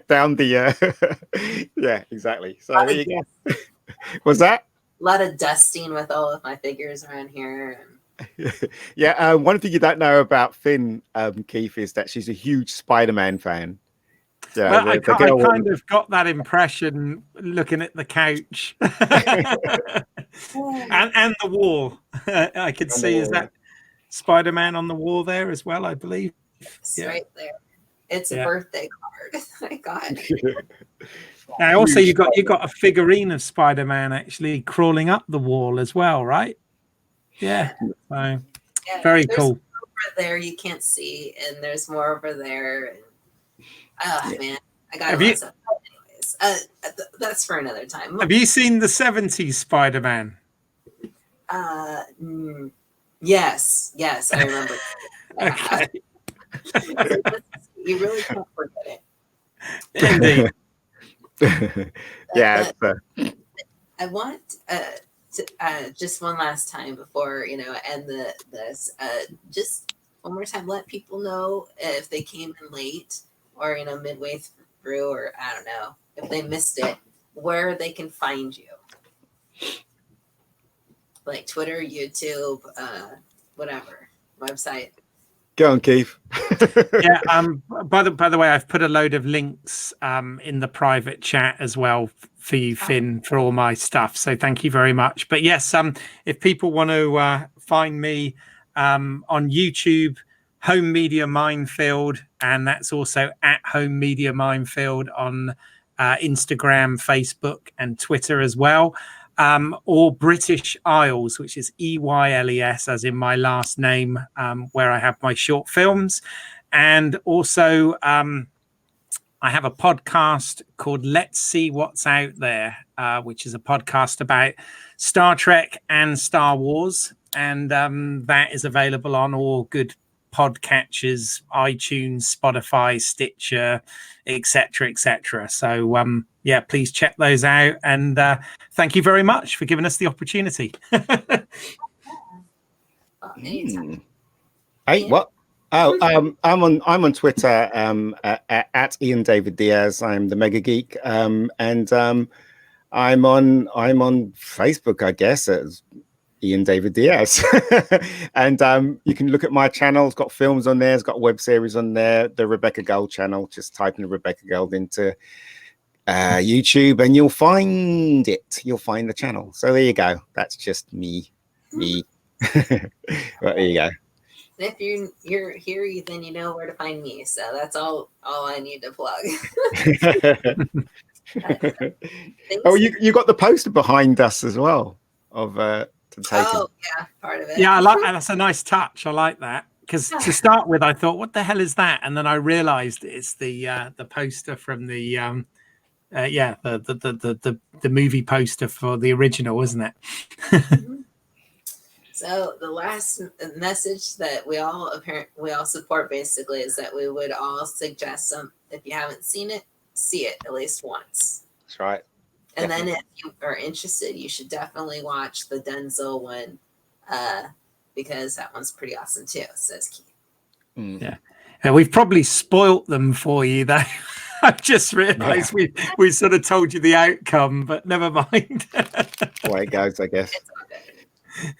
down the yeah, exactly. So there you go. Was that? A lot of dusting with all of my figures around here. Yeah, one thing you don't know about Finn, Keith, is that she's a huge Spider-Man fan. Well, I kind of got that impression looking at the couch and the wall. I could see, is that Spider-Man on the wall there as well, I believe. It's right there. It's a birthday card I got. Now, also, you got a figurine of Spider-Man actually crawling up the wall as well, right? Yeah. So very cool. Over there you can't see, and there's more over there. And, man, I got myself. Anyways, that's for another time. Have you seen the 70s Spider-Man? Yes, I remember. Okay. You really can't forget it. Indeed. Yeah. I want to just one last time before end this. Just one more time, let people know if they came in late or midway through, or I don't know if they missed it, where they can find you. Like Twitter, YouTube, whatever, website. Go on, Keith. Yeah. By the way, I've put a load of links in the private chat as well for you, Finn, for all my stuff. So thank you very much. But yes, if people want to find me on YouTube, Home Media Minefield, and that's also at Home Media Minefield on Instagram, Facebook, and Twitter as well. Or British Isles, which is EYLES, as in my last name, where I have my short films. And also, I have a podcast called Let's See What's Out There, which is a podcast about Star Trek and Star Wars. And that is available on all good podcatchers, iTunes, Spotify, Stitcher, etc., etc. So yeah, please check those out, and thank you very much for giving us the opportunity. Hey, what? Oh, I'm on Twitter at Ian David Diaz. I'm the Mega Geek, and I'm on Facebook, I guess, as Ian David Diaz. And you can look at my channel. It's got films on there. It's got a web series on there. The Rebecca Gold channel. Just type in Rebecca Gold into YouTube and you'll find it. You'll find the channel. So there you go. That's just me. But there you go. If you're here, then you know where to find me. So that's all I need to plug. Oh, you got the poster behind us as well of yeah, part of it. Yeah, I like that. That's a nice touch. I like that, because to start with, I thought, what the hell is that? And then I realized it's the poster from the the movie poster for the original, isn't it? So the last message that we all support basically is that we would all suggest if you haven't seen it, see it at least once. That's right. And then if you are interested, you should definitely watch the Denzel one, because that one's pretty awesome too, says Keith. Yeah. And we've probably spoilt them for you though. I've just realized we sort of told you the outcome, but never mind. The way it goes, I guess. It's all good.